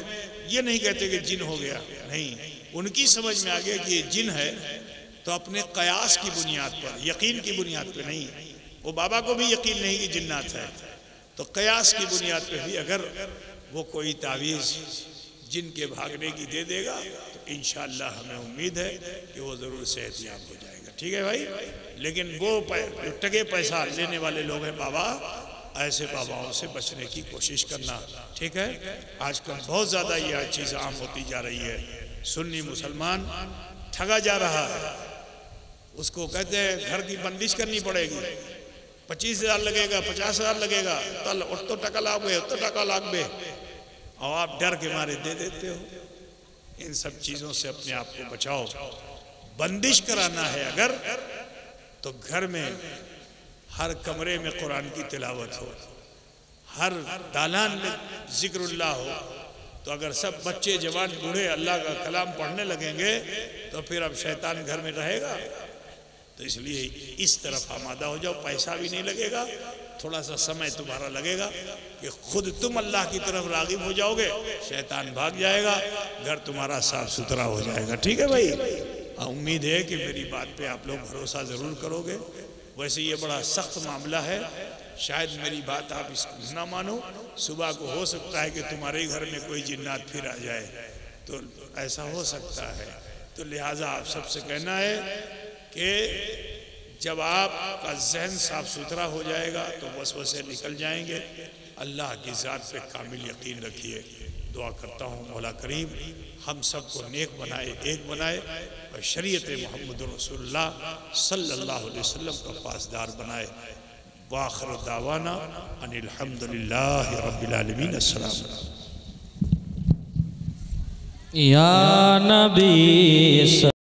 ये नहीं कहते कि जिन हो गया, नहीं, उनकी समझ में आ गया कि ये जिन है तो अपने कयास की बुनियाद पर, यकीन की बुनियाद पर नहीं। वो बाबा को भी यकीन नहीं कि जिन्नात है, तो कयास की बुनियाद पर भी अगर वो कोई तावीज़ जिन के भागने की दे देगा तो इंशाअल्लाह हमें उम्मीद है कि वो ज़रूर सेहतियाब हो जाएगा, ठीक है भाई। लेकिन वो टके पैसा लेने वाले लोग हैं बाबा, ऐसे बाबाओं से बचने की कोशिश करना, ठीक है। आजकल बहुत ज़्यादा ये चीज़ आम होती जा रही है। सुन्नी मुसलमान ठगा जा रहा है। उसको कहते हैं घर की बंदिश करनी पड़ेगी, 25,000 लगेगा, 50,000 लगेगा, तो टका लाग बे, तो टका लाग बे, और आप डर के मारे दे देते हो। इन सब चीज़ों से अपने आप को बचाओ। बंदिश कराना है अगर तो घर में हर कमरे में कुरान की तिलावत हो, हर दालान में जिक्रुल्लाह हो। तो अगर सब बच्चे जवान बूढ़े अल्लाह का कलाम पढ़ने लगेंगे तो फिर अब शैतान घर में रहेगा। तो इसलिए इस तरफ आमादा हो जाओ। पैसा भी नहीं लगेगा, थोड़ा सा समय तुम्हारा लगेगा कि खुद तुम अल्लाह की तरफ रागिब हो जाओगे, शैतान भाग जाएगा, घर तुम्हारा साफ सुथरा हो जाएगा, ठीक है भाई। उम्मीद है कि मेरी बात पे आप लोग भरोसा ज़रूर करोगे। वैसे ये बड़ा सख्त मामला है, शायद मेरी बात आप इसको ना मानो। सुबह को हो सकता है कि तुम्हारे घर में कोई जिन्नात फिर आ जाए, तो ऐसा हो सकता है। तो लिहाजा आप सबसे कहना है कि जब आपका जहन साफ सुथरा हो जाएगा तो वसवसे निकल जाएंगे। अल्लाह की ज़ात पे कामिल यकीन रखिए। दुआ करता हूँ मौला करीम हम सबको नेक बनाए, एक बनाए और शरीयत मोहम्मद रसूलुल्लाह सल्लल्लाहु अलैहि वसल्लम का पासदार बनाए। वाखिर दावाना अनिल हम्दुलिल्लाहि रब्बिल आलमीन। अस्सलाम या नबी।